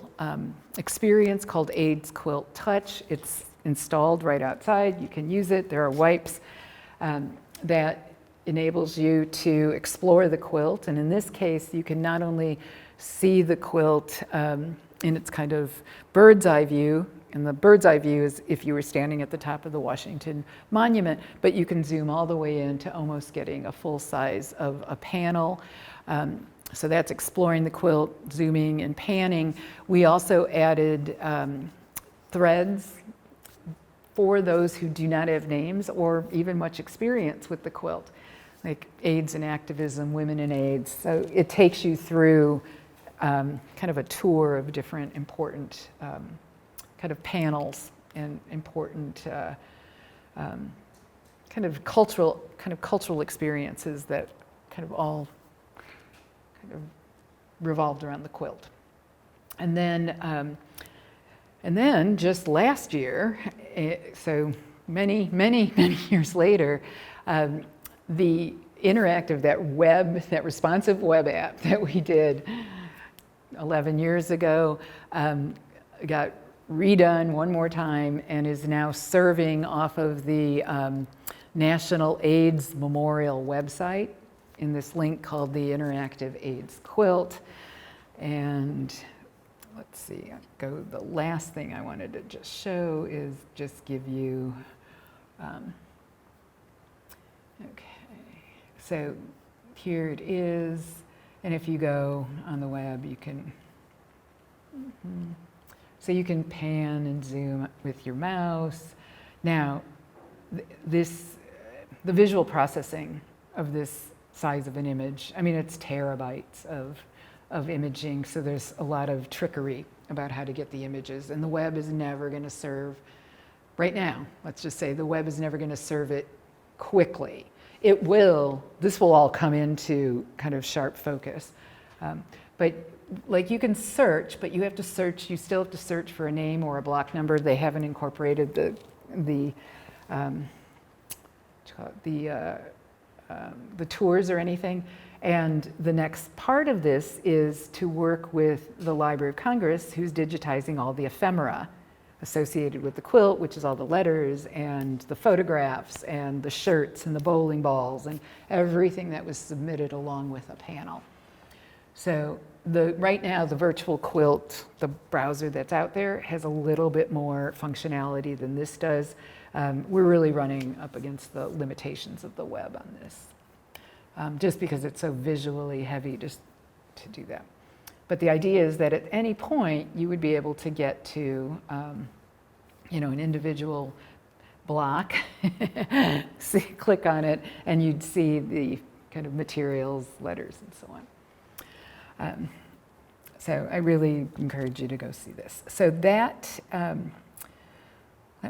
experience called AIDS Quilt Touch. It's installed right outside. You can use it. There are wipes that enables you to explore the quilt. And in this case, you can not only see the quilt in its kind of bird's eye view, and the bird's eye view is if you were standing at the top of the Washington Monument, but you can zoom all the way into almost getting a full size of a panel. So that's exploring the quilt, zooming and panning. We also added threads for those who do not have names or even much experience with the quilt, like AIDS and activism, women in AIDS. So it takes you through kind of a tour of different important kind of panels and important kind of cultural experiences that kind of all kind of revolved around the quilt. And then just last year, so many years later, the interactive, that responsive web app that we did 11 years ago got redone one more time and is now serving off of the National AIDS Memorial website in this link called the Interactive AIDS Quilt. And let's see, the last thing I wanted to just show is just give you, okay, so here it is. And if you go on the web, you can, so you can pan and zoom with your mouse. Now, the visual processing of this size of an image, I mean, it's terabytes of imaging, so there's a lot of trickery about how to get the images, and the web is never going to serve, right now, let's just say the web is never going to serve it quickly. It will, this will all come into kind of sharp focus. But like you can search, but you have to search, you still have to search for a name or a block number. They haven't incorporated the tours or anything. And the next part of this is to work with the Library of Congress, who's digitizing all the ephemera associated with the quilt, which is all the letters and the photographs and the shirts and the bowling balls and everything that was submitted along with a panel. So right now, the virtual quilt, the browser that's out there, has a little bit more functionality than this does. We're really running up against the limitations of the web on this, just because it's so visually heavy just to do that. But the idea is that at any point, you would be able to get to an individual block, click on it, and you'd see the kind of materials, letters, and so on. So I really encourage you to go see this. So that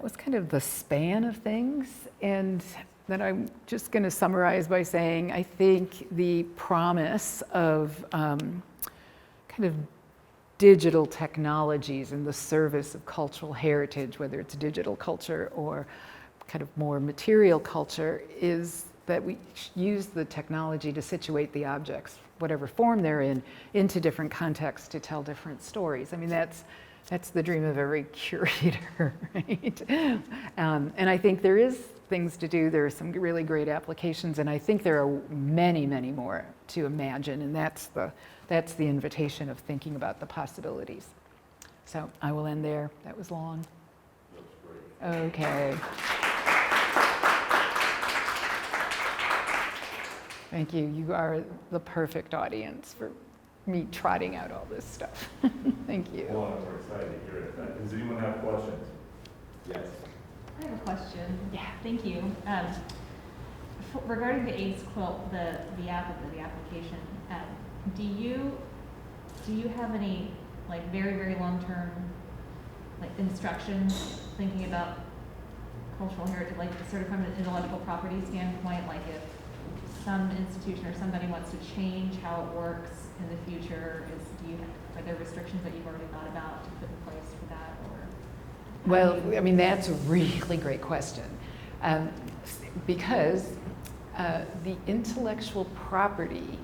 was kind of the span of things. And then I'm just going to summarize by saying I think the promise of kind of digital technologies in the service of cultural heritage, whether it's digital culture or kind of more material culture, is that we use the technology to situate the objects, whatever form they're in, into different contexts to tell different stories. I mean, that's the dream of every curator, right? And I think there is things to do. There are some really great applications, and I think there are many, many more to imagine, and that's the invitation of thinking about the possibilities. So I will end there. That was long. That's great. Okay. Thank you. You are the perfect audience for me trotting out all this stuff. Thank you. Well, we're excited to hear it. Does anyone have questions? Yes. I have a question. Yeah. Thank you. Regarding the AIDS quilt, the app, the application, do you have any like very long-term like instructions thinking about cultural heritage, like sort of from an intellectual property standpoint, like if some institution or somebody wants to change how it works in the future, are there restrictions that you've already thought about to put in place for that? Or Well, I mean, that's a really great question, because The intellectual property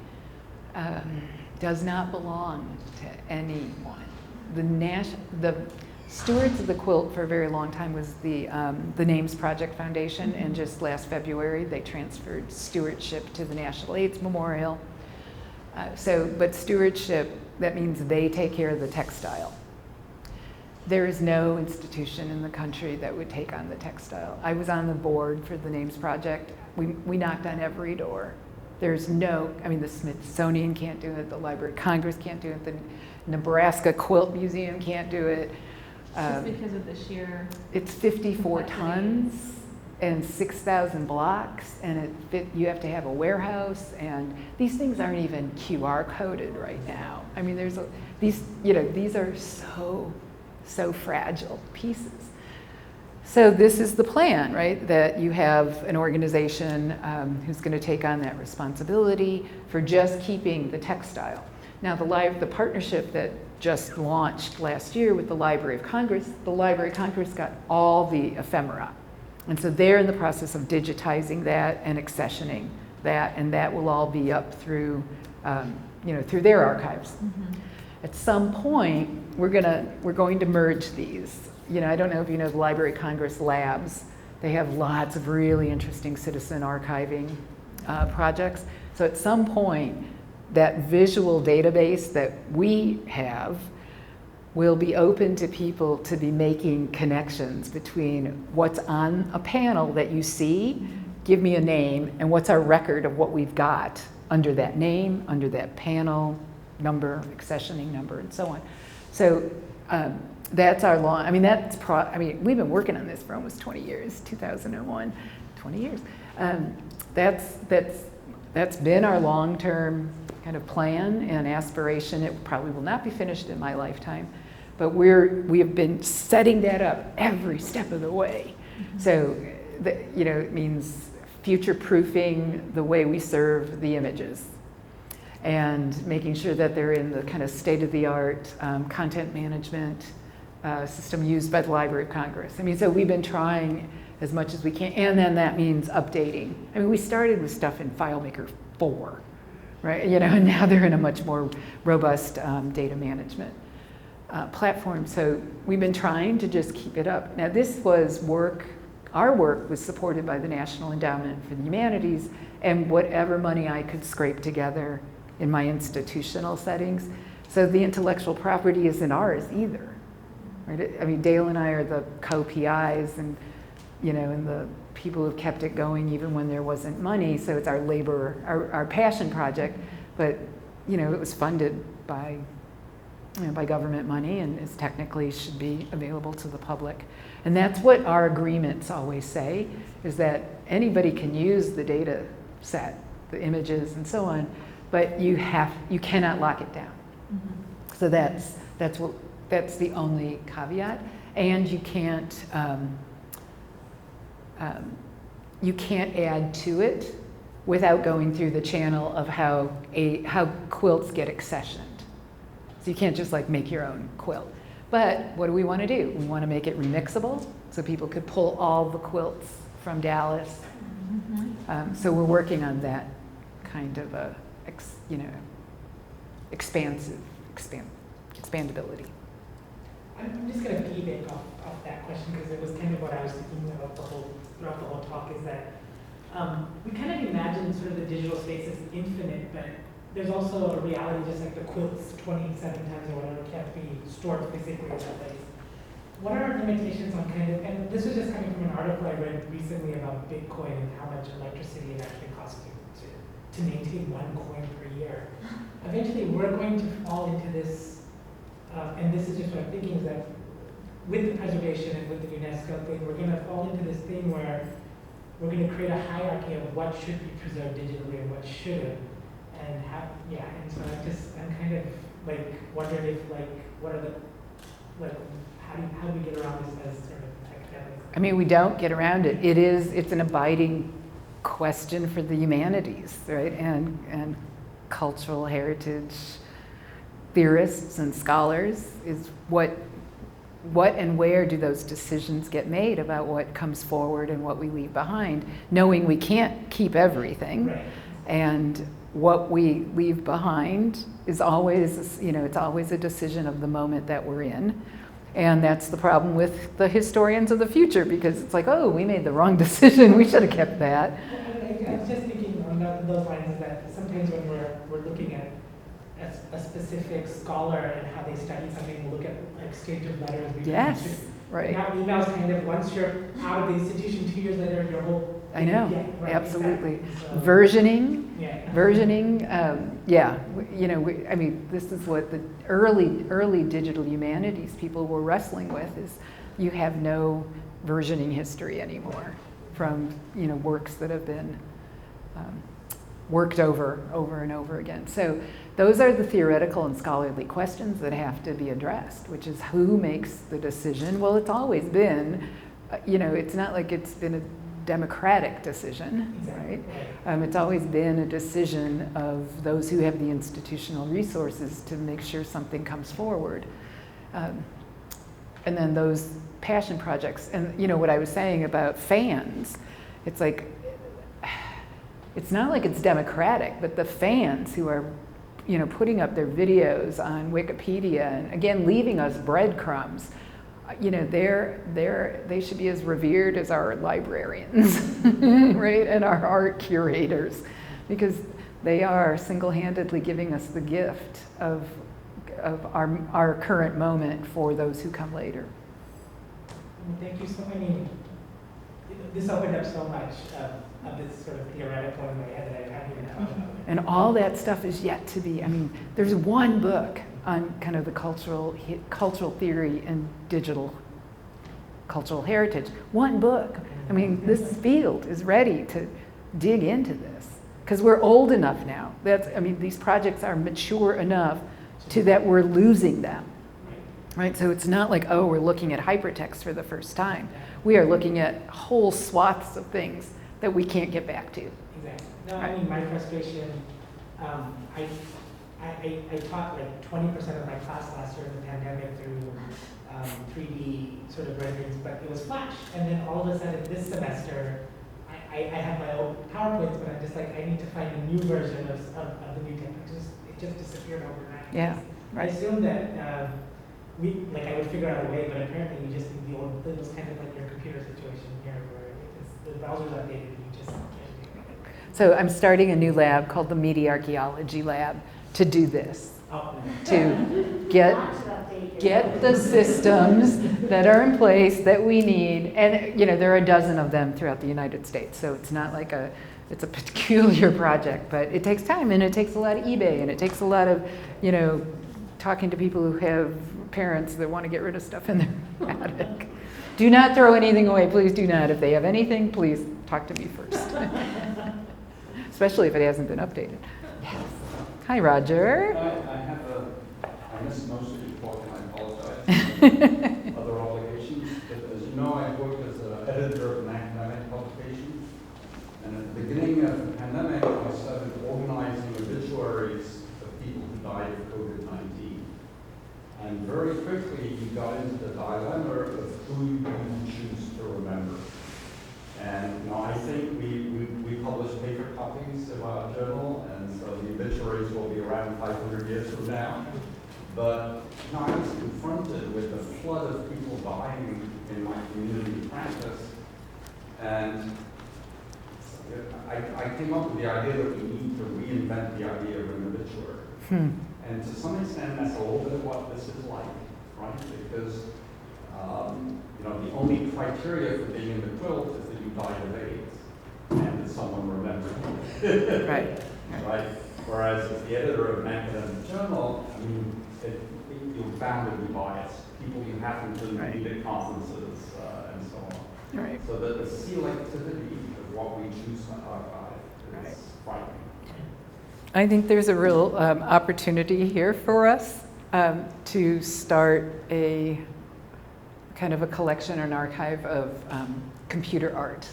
does not belong to anyone. The stewards of the quilt for a very long time was the Names Project Foundation, and just last February they transferred stewardship to the National AIDS Memorial. But stewardship, that means they take care of the textile. There is no institution in the country that would take on the textile. I was on the board for the Names Project. We knocked on every door. There's no, I mean, the Smithsonian can't do it, the Library of Congress can't do it, the Nebraska Quilt Museum can't do it. Just because of the sheer... It's 54 complexity. tons and 6,000 blocks, and you have to have a warehouse, and these things aren't even QR coded right now. I mean, these are so fragile pieces. So this is the plan, right? That you have an organization who's going to take on that responsibility for just keeping the textile. Now the partnership that just launched last year with the Library of Congress got all the ephemera. And so they're in the process of digitizing that and accessioning that, and that will all be up through, through their archives. Mm-hmm. At some point, we're going to merge these. I don't know if you know the Library of Congress labs. They have lots of really interesting citizen archiving projects. So at some point, that visual database that we have will be open to people to be making connections between what's on a panel that you see, give me a name, and what's our record of what we've got under that name, under that panel number, accessioning number, and so on. So that's our long, we've been working on this for almost 20 years, 2001, 20 years. That's been our long-term kind of plan and aspiration. It probably will not be finished in my lifetime, but we have been setting that up every step of the way. Mm-hmm. So, it means future-proofing the way we serve the images and making sure that they're in the kind of state-of-the-art content management system used by the Library of Congress. So we've been trying as much as we can, and then that means updating. We started with stuff in FileMaker 4, right? And now they're in a much more robust data management platform. So we've been trying to just keep it up. Now this was our work was supported by the National Endowment for the Humanities, and whatever money I could scrape together in my institutional settings. So the intellectual property isn't ours either, right? Dale and I are the co-PIs and the people who've kept it going even when there wasn't money. So it's our labor, our passion project, but it was funded by government money and is technically should be available to the public. And that's what our agreements always say, is that anybody can use the data set, the images and so on, but you cannot lock it down. Mm-hmm. So that's the only caveat. And you can't add to it without going through the channel of how quilts get accessioned. So you can't just make your own quilt. But what do we want to do? We want to make it remixable so people could pull all the quilts from Dallas. Mm-hmm. So we're working on that kind of expandability. I'm just going to piggyback off that question because it was kind of what I was thinking about throughout the whole talk, is that we kind of imagine sort of the digital space as infinite, but there's also a reality, just like the quilts 27 times or whatever can't be stored physically in that place. What are our limitations on and this was just coming from an article I read recently about Bitcoin and how much electricity it actually costs to maintain one coin per year. Eventually we're going to fall into this, and this is just what I'm thinking, is that with the preservation and with the Unesco thing, we're going to fall into this thing where we're going to create a hierarchy of what should be preserved digitally and what shouldn't. And so I'm kind of wondering if what are the how do we get around this as sort of academics? We don't get around it. It's an abiding question for the humanities, right? And cultural heritage theorists and scholars is what what and where do those decisions get made about what comes forward and what we leave behind, knowing we can't keep everything. Right. And what we leave behind is always, it's always a decision of the moment that we're in. And that's the problem with the historians of the future, because it's like, oh, we made the wrong decision, we should have kept that. I was just thinking on those lines, is that sometimes when we're looking at a specific scholar and how they study something, we'll look at exchange of letters. Yes, right. Now emails kind of, once you're out of the institution 2 years later, your whole... I know, yeah, right, absolutely. exactly. So, Versioning, yeah. I mean, this is what the early digital humanities people were wrestling with, is you have no versioning history anymore from, works that have been worked over and over again. So those are the theoretical and scholarly questions that have to be addressed, which is who makes the decision? Well, it's always been, it's not like it's been a democratic decision, right? It's always been a decision of those who have the institutional resources to make sure something comes forward. And then those passion projects, and what I was saying about fans, it's like, it's not like it's democratic, but the fans who are, putting up their videos on Wikipedia and again, leaving us breadcrumbs, they should be as revered as our librarians, right? And our art curators, because they are single-handedly giving us the gift of our current moment for those who come later. Thank you so many. This opened up so much of this sort of theoretical in my head that I hadn't even thought about. And all that stuff is yet to be, there's one book on kind of the cultural theory and digital cultural heritage. One book. This field is ready to dig into this because we're old enough now. These projects are mature enough to that we're losing them. Right? So it's not like, oh, we're looking at hypertext for the first time. We are looking at whole swaths of things that we can't get back to. Exactly. No, my frustration, I taught like 20% of my class last year in the pandemic through 3D sort of renderings, but it was Flash. And then all of a sudden this semester, I have my own PowerPoints, but I'm just like, I need to find a new version of the new technology. It just disappeared overnight. Yeah, right. I assume that I would figure out a way, but apparently you just need the old, it was kind of like your computer situation here where the browser's updated and you just can't do it. So I'm starting a new lab called the Media Archaeology Lab to do this. To get the systems that are in place that we need. And there are a dozen of them throughout the United States. So it's not like it's a peculiar project, but it takes time and it takes a lot of eBay and it takes a lot of, talking to people who have parents that want to get rid of stuff in their attic. Do not throw anything away, please do not. If they have anything, please talk to me first. Especially if it hasn't been updated. Yes. Hi, Roger. I missed most of your talk and I apologize for other obligations. But as you know, I worked as an editor of an academic publication. And at the beginning of the pandemic, I started organizing obituaries of people who died of COVID-19. And very quickly, you got into the dilemma of who you choose to remember. And I think we publish paper copies of our journal, and so the obituaries will be around 500 years from now. But I was confronted with a flood of people dying in my community practice, and I came up with the idea that we need to reinvent the idea of an obituary. And to some extent, that's a little bit of what this is like, right? Because the only criteria for being in the quilt is that you died of AIDS and that someone remembered you. Right. Right. Whereas as the editor of an academic journal, you're bound to be biased. People you happen to meet at conferences and so on. Right. So that the selectivity of what we choose to archive is frightening. I think there's a real opportunity here for us to start a kind of a collection or an archive of computer art.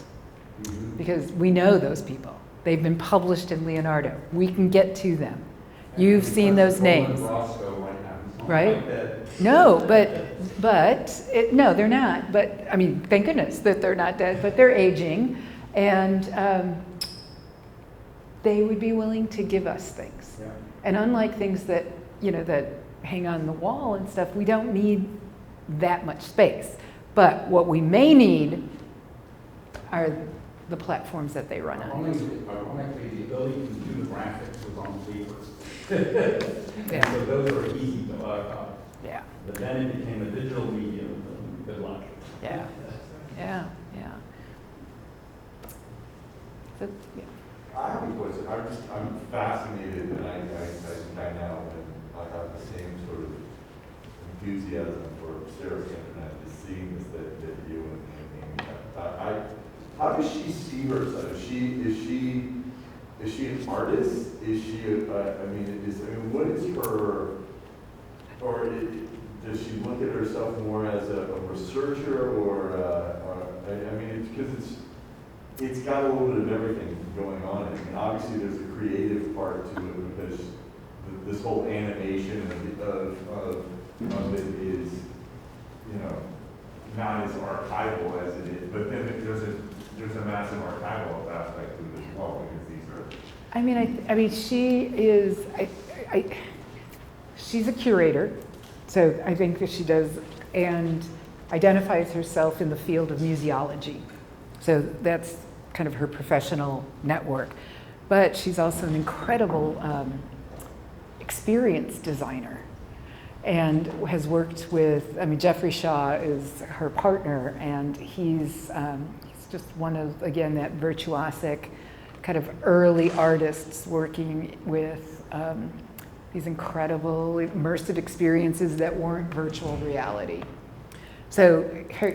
Because we know those people. They've been published in Leonardo. We can get to them. You've seen those names. right? like that. No, no, they're not. But I mean, thank goodness that they're not dead, but they're aging, and they would be willing to give us things. Yeah. And unlike things that, that hang on the wall and stuff, we don't need that much space. But what we may need are the platforms that they run on. Ironically, the ability to do the graphics was on paper. And Yeah. so those are easy to copy. Yeah, But then it became a digital medium. Good luck. yeah, yeah, yeah. So, yeah. I have a question. I'm fascinated, and I think I know, and I have the same sort of enthusiasm for Sarah's internet, is seeing this that you and Amy have. How does she see herself? Is she an artist? Is she what is her, does she look at herself more as a researcher, because it's got a little bit of everything going on. I mean, obviously there's a creative part to it, because this whole animation of it is, not as archival as it is, but then there's a massive archival aspect to it as well, because these are. I mean, she is, she's a curator, so I think that she does, and identifies herself in the field of museology. So that's kind of her professional network. But she's also an incredible experience designer, and has worked with, Jeffrey Shaw is her partner, and he's just one of, again, that virtuosic kind of early artists working with these incredible immersive experiences that weren't virtual reality. So, her,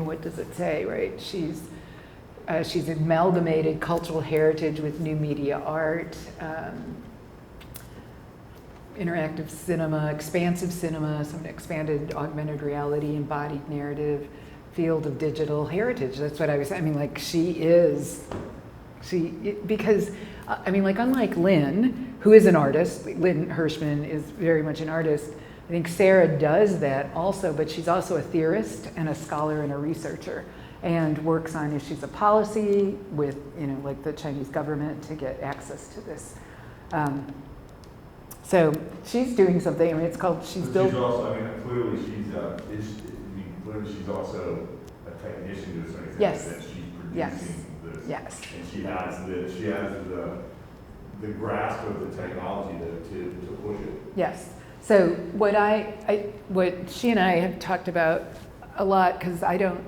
what does it say, right? She's amalgamated cultural heritage with new media art, interactive cinema, expansive cinema, some expanded augmented reality, embodied narrative, field of digital heritage. That's what I was saying. Because unlike Lynn, who is an artist, Lynn Hirschmann is very much an artist, I think Sarah does that also, but she's also a theorist and a scholar and a researcher, and works on issues of policy with, like the Chinese government to get access to this. So she's doing something. It's called, she's built. She's also, clearly she's also a technician to a certain extent. Yes. That she's producing Yes. this. Yes. And she has the grasp of the technology to push it. Yes. So what what she and I have talked about a lot, because I don't,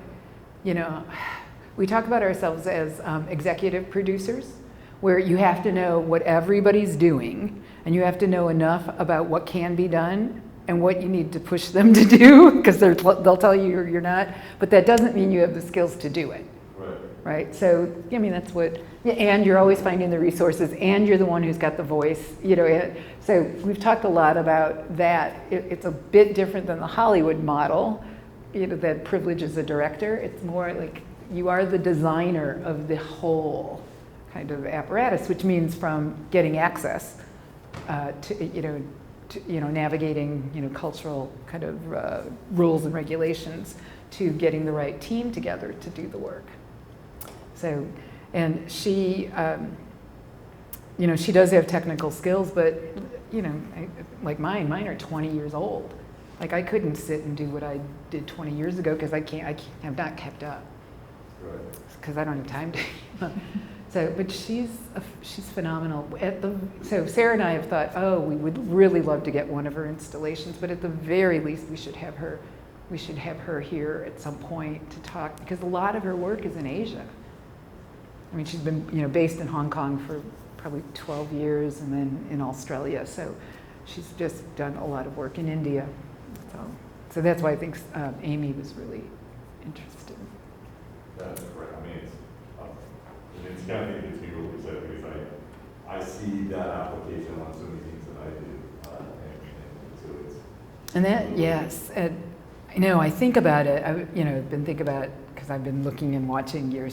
we talk about ourselves as executive producers, where you have to know what everybody's doing, and you have to know enough about what can be done and what you need to push them to do, because they'll tell you you're not, but that doesn't mean you have the skills to do it. Right? So, that's what, and you're always finding the resources, and you're the one who's got the voice, So we've talked a lot about that. It's a bit different than the Hollywood model, that privileges a director. It's more like you are the designer of the whole kind of apparatus, which means from getting access to navigating, cultural kind of rules and regulations, to getting the right team together to do the work. So, and she, she does have technical skills, but, like mine are 20 years old. Like I couldn't sit and do what I did 20 years ago, because I have not kept up. Right. Because I don't have time to. So, but she's phenomenal. So Sarah and I have thought, we would really love to get one of her installations, but at the very least, we should have her here at some point to talk, because a lot of her work is in Asia. She's been, based in Hong Kong for probably 12 years, and then in Australia. So she's just done a lot of work in India. So that's why I think Amy was really interested. That's correct. It's kind of gets me really excited, because I see that application on so many things that I do, and so it's. And that, yes, and I think about it. I've been thinking about it because I've been looking and watching your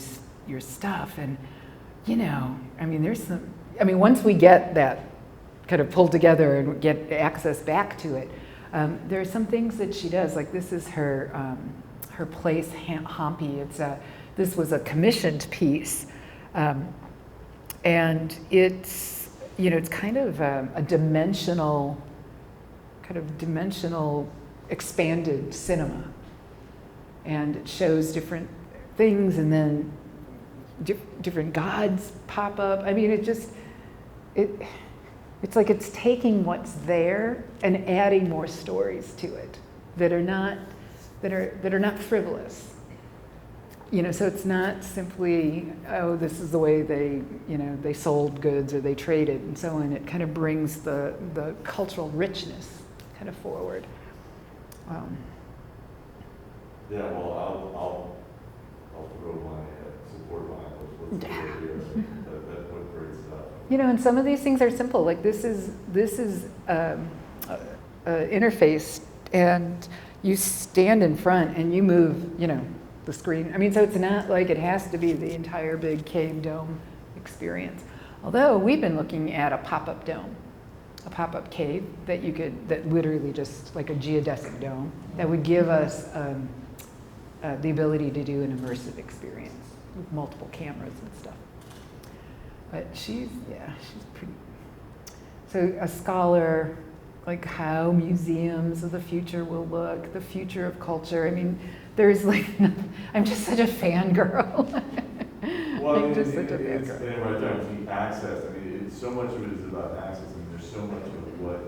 stuff, and there's some. Once we get that kind of pulled together and get access back to it, There are some things that she does, like this is her her place, Hompy. This was a commissioned piece, and it's, you know, it's kind of a dimensional, expanded cinema, and it shows different things, and then different gods pop up. I mean, it's like it's taking what's there and adding more stories to it that are not frivolous. You know, so it's not simply, oh, this is the way they, you know, they sold goods or they traded and so on. It kind of brings the cultural richness kind of forward. Yeah, well, I'll throw my support line. Let's Yeah. That was great stuff. You know, and some of these things are simple. Like this is interface, and you stand in front and you move, you know, the screen. I mean, so it's not like it has to be the entire big cave dome experience. Although we've been looking at a pop-up dome, a pop-up cave that literally just like a geodesic dome that would give us the ability to do an immersive experience with multiple cameras and stuff. But she's pretty. So a scholar, like how museums of the future will look, the future of culture. I mean, there's like, I'm just such a fangirl. Well, I'm just such a it's fangirl. right there. I mean, access. I mean, so much of it is about access. I mean, there's so much of what.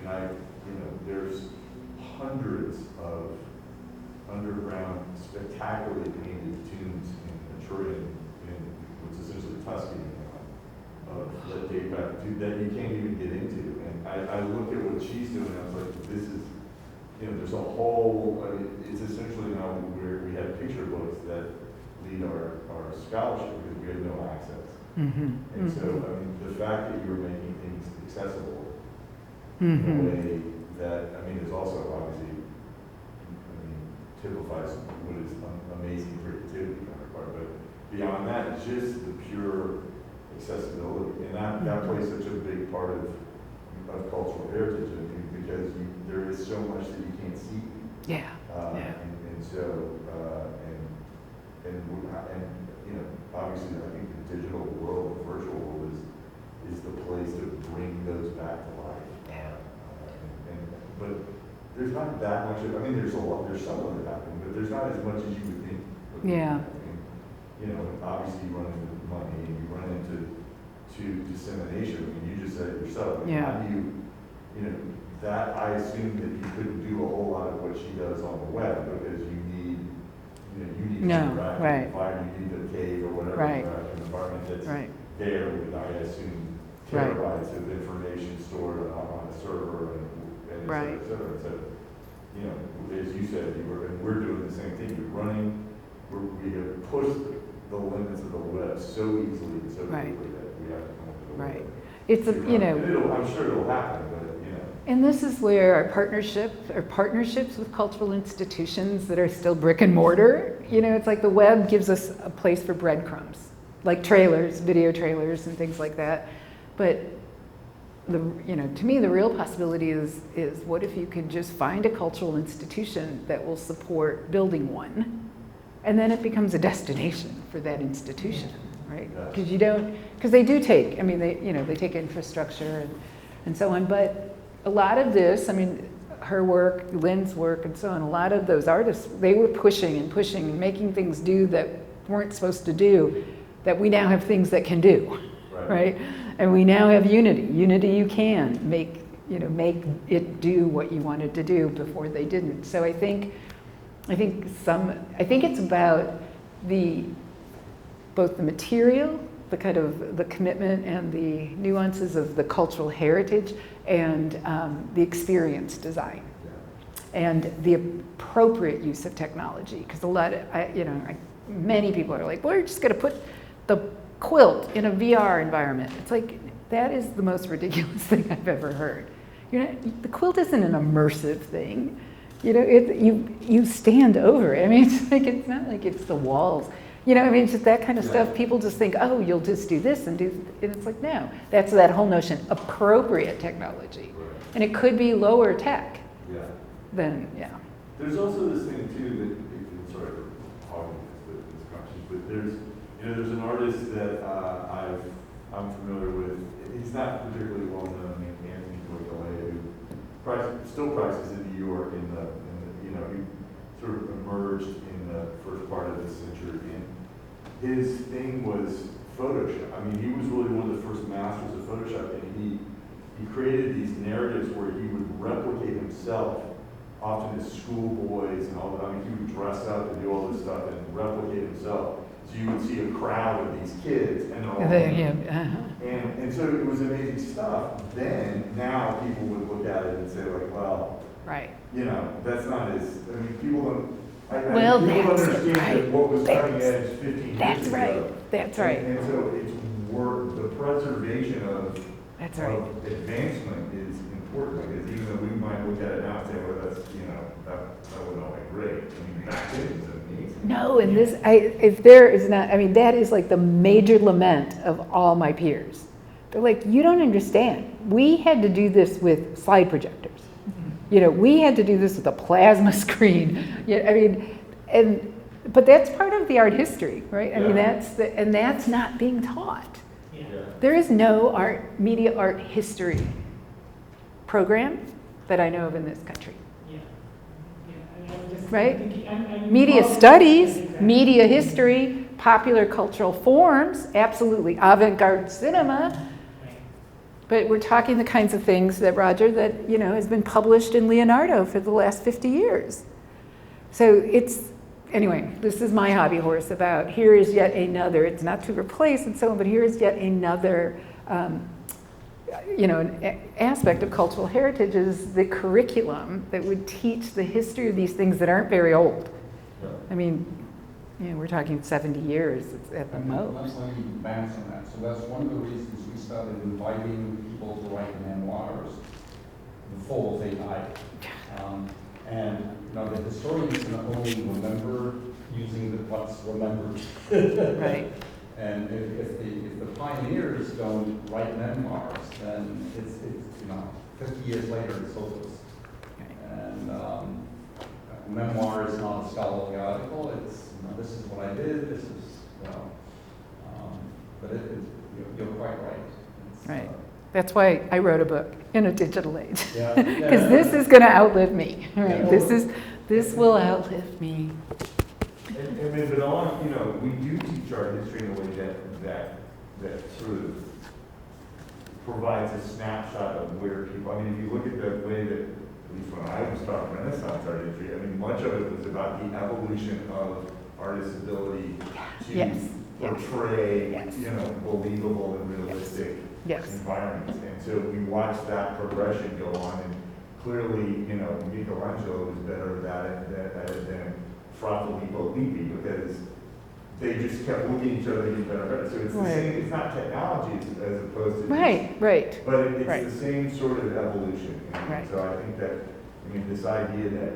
I mean, there's hundreds of underground, spectacularly painted tombs in Turin, which is essentially Tuscany now, that date back to that you can't even get into. And I look at what she's doing, and I was like, this is, there's a whole, I mean, it's essentially now where we have picture books that lead our scholarship because we have no access. Mm-hmm. And so, I mean, the fact that you're making things accessible Mm-hmm. in a way that, I mean, is also obviously, typifies what is amazing creativity on our part. But beyond that, it's just the pure accessibility. And that plays such a big part of cultural heritage, I think, because there is so much that you can't see. Yeah. And so, obviously, I think the digital world, the virtual world is the place to bring those back to life. But there's not that much of, I mean, there's some of it happening, but there's not as much as you would think. Yeah. I mean, obviously you run into money and you run into dissemination. I mean, you just said it yourself. I mean, Yeah. how do you that I assume that you couldn't do a whole lot of what she does on the web because you need No, interactive right. environment, you need a cave or whatever, Right. an environment that's Right. there with, I assume, Right. terabytes of information stored on a server and et Right. cetera, et cetera. So, as you said, we're doing the same thing. We have pushed the limits of the web so easily and so quickly Right. that we have to come up with a way. Right. It's a, And I'm sure it'll happen, but and this is where our partnerships with cultural institutions that are still brick and mortar, it's like the web gives us a place for breadcrumbs, like trailers, video trailers and things like that. But to me, the real possibility is what if you could just find a cultural institution that will support building one, and then it becomes a destination for that institution, right? Because they do take, they take infrastructure and so on, but a lot of this, her work, Lynn's work and so on, a lot of those artists, they were pushing and making things do that weren't supposed to do, that we now have things that can do, right? And we now have Unity. Unity, you can make it do what you wanted to do before they didn't. So I think it's about both the material, the kind of the commitment and the nuances of the cultural heritage, and the experience design, and the appropriate use of technology. Because many people are like, we're just going to put the quilt in a VR environment. It's like, that is the most ridiculous thing I've ever heard. The quilt isn't an immersive thing. You stand over it. It's not like it's the walls. It's just that kind of stuff. People just think, oh, you'll just do this and it's like, no. That's that whole notion, appropriate technology. And it could be lower tech Yeah. than, yeah. There's also this thing too that, sorry for hogging this conversation, but there's an artist that I'm familiar with. He's not particularly well known, named Anthony Boyce, who still practices in New York he sort of emerged in the first part of this century. And his thing was Photoshop. I mean, he was really one of the first masters of Photoshop, and he created these narratives where he would replicate himself, often as schoolboys and all that. I mean, he would dress up and do all this stuff and replicate himself. So you would see a crowd of these kids, and they're all and so it was amazing stuff. Now people would look at it and say like, well, Right. that's not as, I mean, people don't, Well, people that's understand right. what was cutting edge 15 years That's ago. right. That's right. And so it's the preservation of That's right. advancement is important, because even though we might look at it now and say, well, that's, that wasn't all that great. I mean, back then it was amazing. No, and if there is not, I mean, that is like the major lament of all my peers. They're like, you don't understand. We had to do this with slide projectors. We had to do this with a plasma screen. But that's part of the art history, right? I mean, that's not being taught. Yeah. There is no media art history program that I know of in this country. Yeah. I mean, I'm just Right? thinking, I'm Media involved in studies, exactly. media history, popular cultural forms, absolutely. Avant-garde cinema. Right. But we're talking the kinds of things that, Roger, that, has been published in Leonardo for the last 50 years. So anyway, this is my hobby horse about here is yet another, it's not to replace and so on, but here is yet another, an aspect of cultural heritage is the curriculum that would teach the history of these things that aren't very old. Yeah. I mean, we're talking 70 years at the most. Let's let me bounce on that. So that's one of the reasons we started inviting people to write memoirs before they died. The historians can only remember using what's remembered. Right. And if the pioneers don't write memoirs, then it's 50 years later it's hopeless. And a memoir is not a scholarly article. It's this is what I did. This is but you're quite right. Right. That's why I wrote a book in a digital age. Yeah. Because this is going to outlive me. Right? Yeah. This will outlive me. But we do teach art history in a way that sort of provides a snapshot of where people, if you look at the way that, at least when I was taught Renaissance art history, much of it was about the evolution of artists' ability to Yes. portray, Yes. believable and realistic Yes. environments. And so we watched that progression go on, and clearly, Michelangelo was better at it than Fra Filippo Lippi, because they just kept looking at each other and getting better and better. So it's the same, it's not technology as opposed to Right. but it's Right. the same sort of evolution. Right. So I think that, this idea that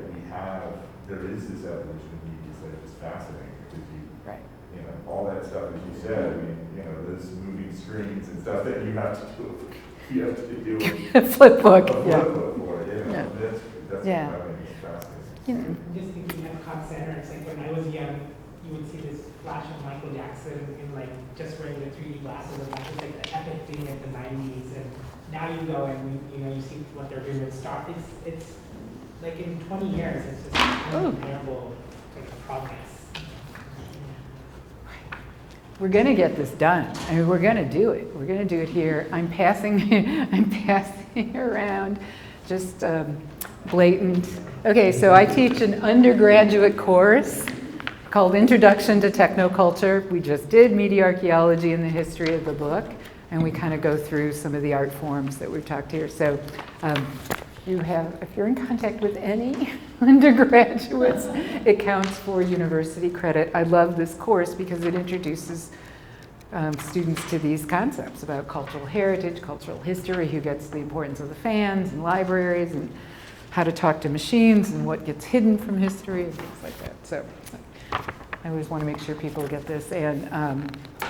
there is this evolution of media is fascinating, because Right. all that stuff, as you said, those moving screens and stuff that you have to do Flip book. a flip Yeah. book for, Yeah. that's Yeah. what I think is fascinating. I'm just thinking of Epcot Center. It's like when I was young, you would see this flash of Michael Jackson in just wearing the 3D glasses, and that was like the epic thing of the 90s. And now you go and you see what they're doing with Star. It's like in 20 years, it's just incomparable progress. We're going to get this done. We're going to do it. We're going to do it here. I'm passing around just blatant. Okay, so I teach an undergraduate course called Introduction to Technoculture. We just did Media Archaeology and the History of the Book, and we kind of go through some of the art forms that we've talked here. So if you're in contact with any undergraduates, it counts for university credit. I love this course because it introduces students to these concepts about cultural heritage, cultural history, who gets the importance of the fans and libraries, and how to talk to machines, and what gets hidden from history, and things like that. So I always want to make sure people get this. And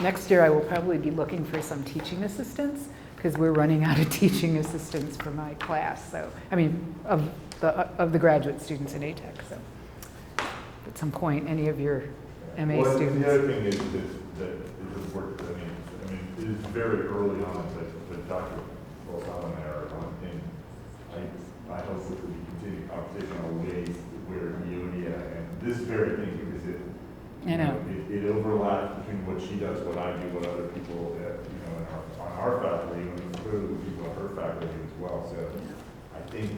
next year I will probably be looking for some teaching assistants, because we're running out of teaching assistants for my class, so, I mean, of the graduate students in ATEC, so. At some point, any of your MA Well, students. the other thing is that it is work, I mean, it is very early on, but Dr. Balsamo and I are on, and I hope that we continue conversation on ways where EODIAH and this very thing, because I know. it overlaps between what she does, what I do, what other people, on our faculty, and clearly with people on her faculty as well. So I think,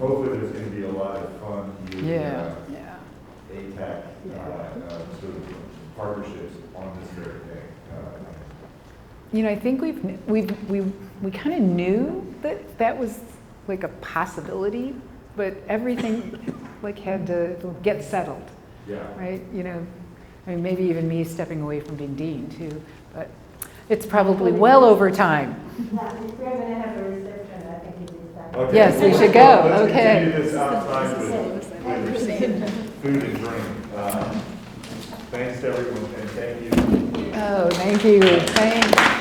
hopefully there's going to be a lot of fun Yeah. ATAC sort of partnerships on this very thing. I think we kind of knew that was like a possibility, but everything like had to get settled, Yeah. right? I mean, maybe even me stepping away from being dean too, but it's probably well over time. Yeah, if we're going to have a reception, I think it is time. Okay. Yes, we should go. Let's Okay. continue this outside with food and drink. Thanks to everyone, and thank you. Oh, thank you. Thanks.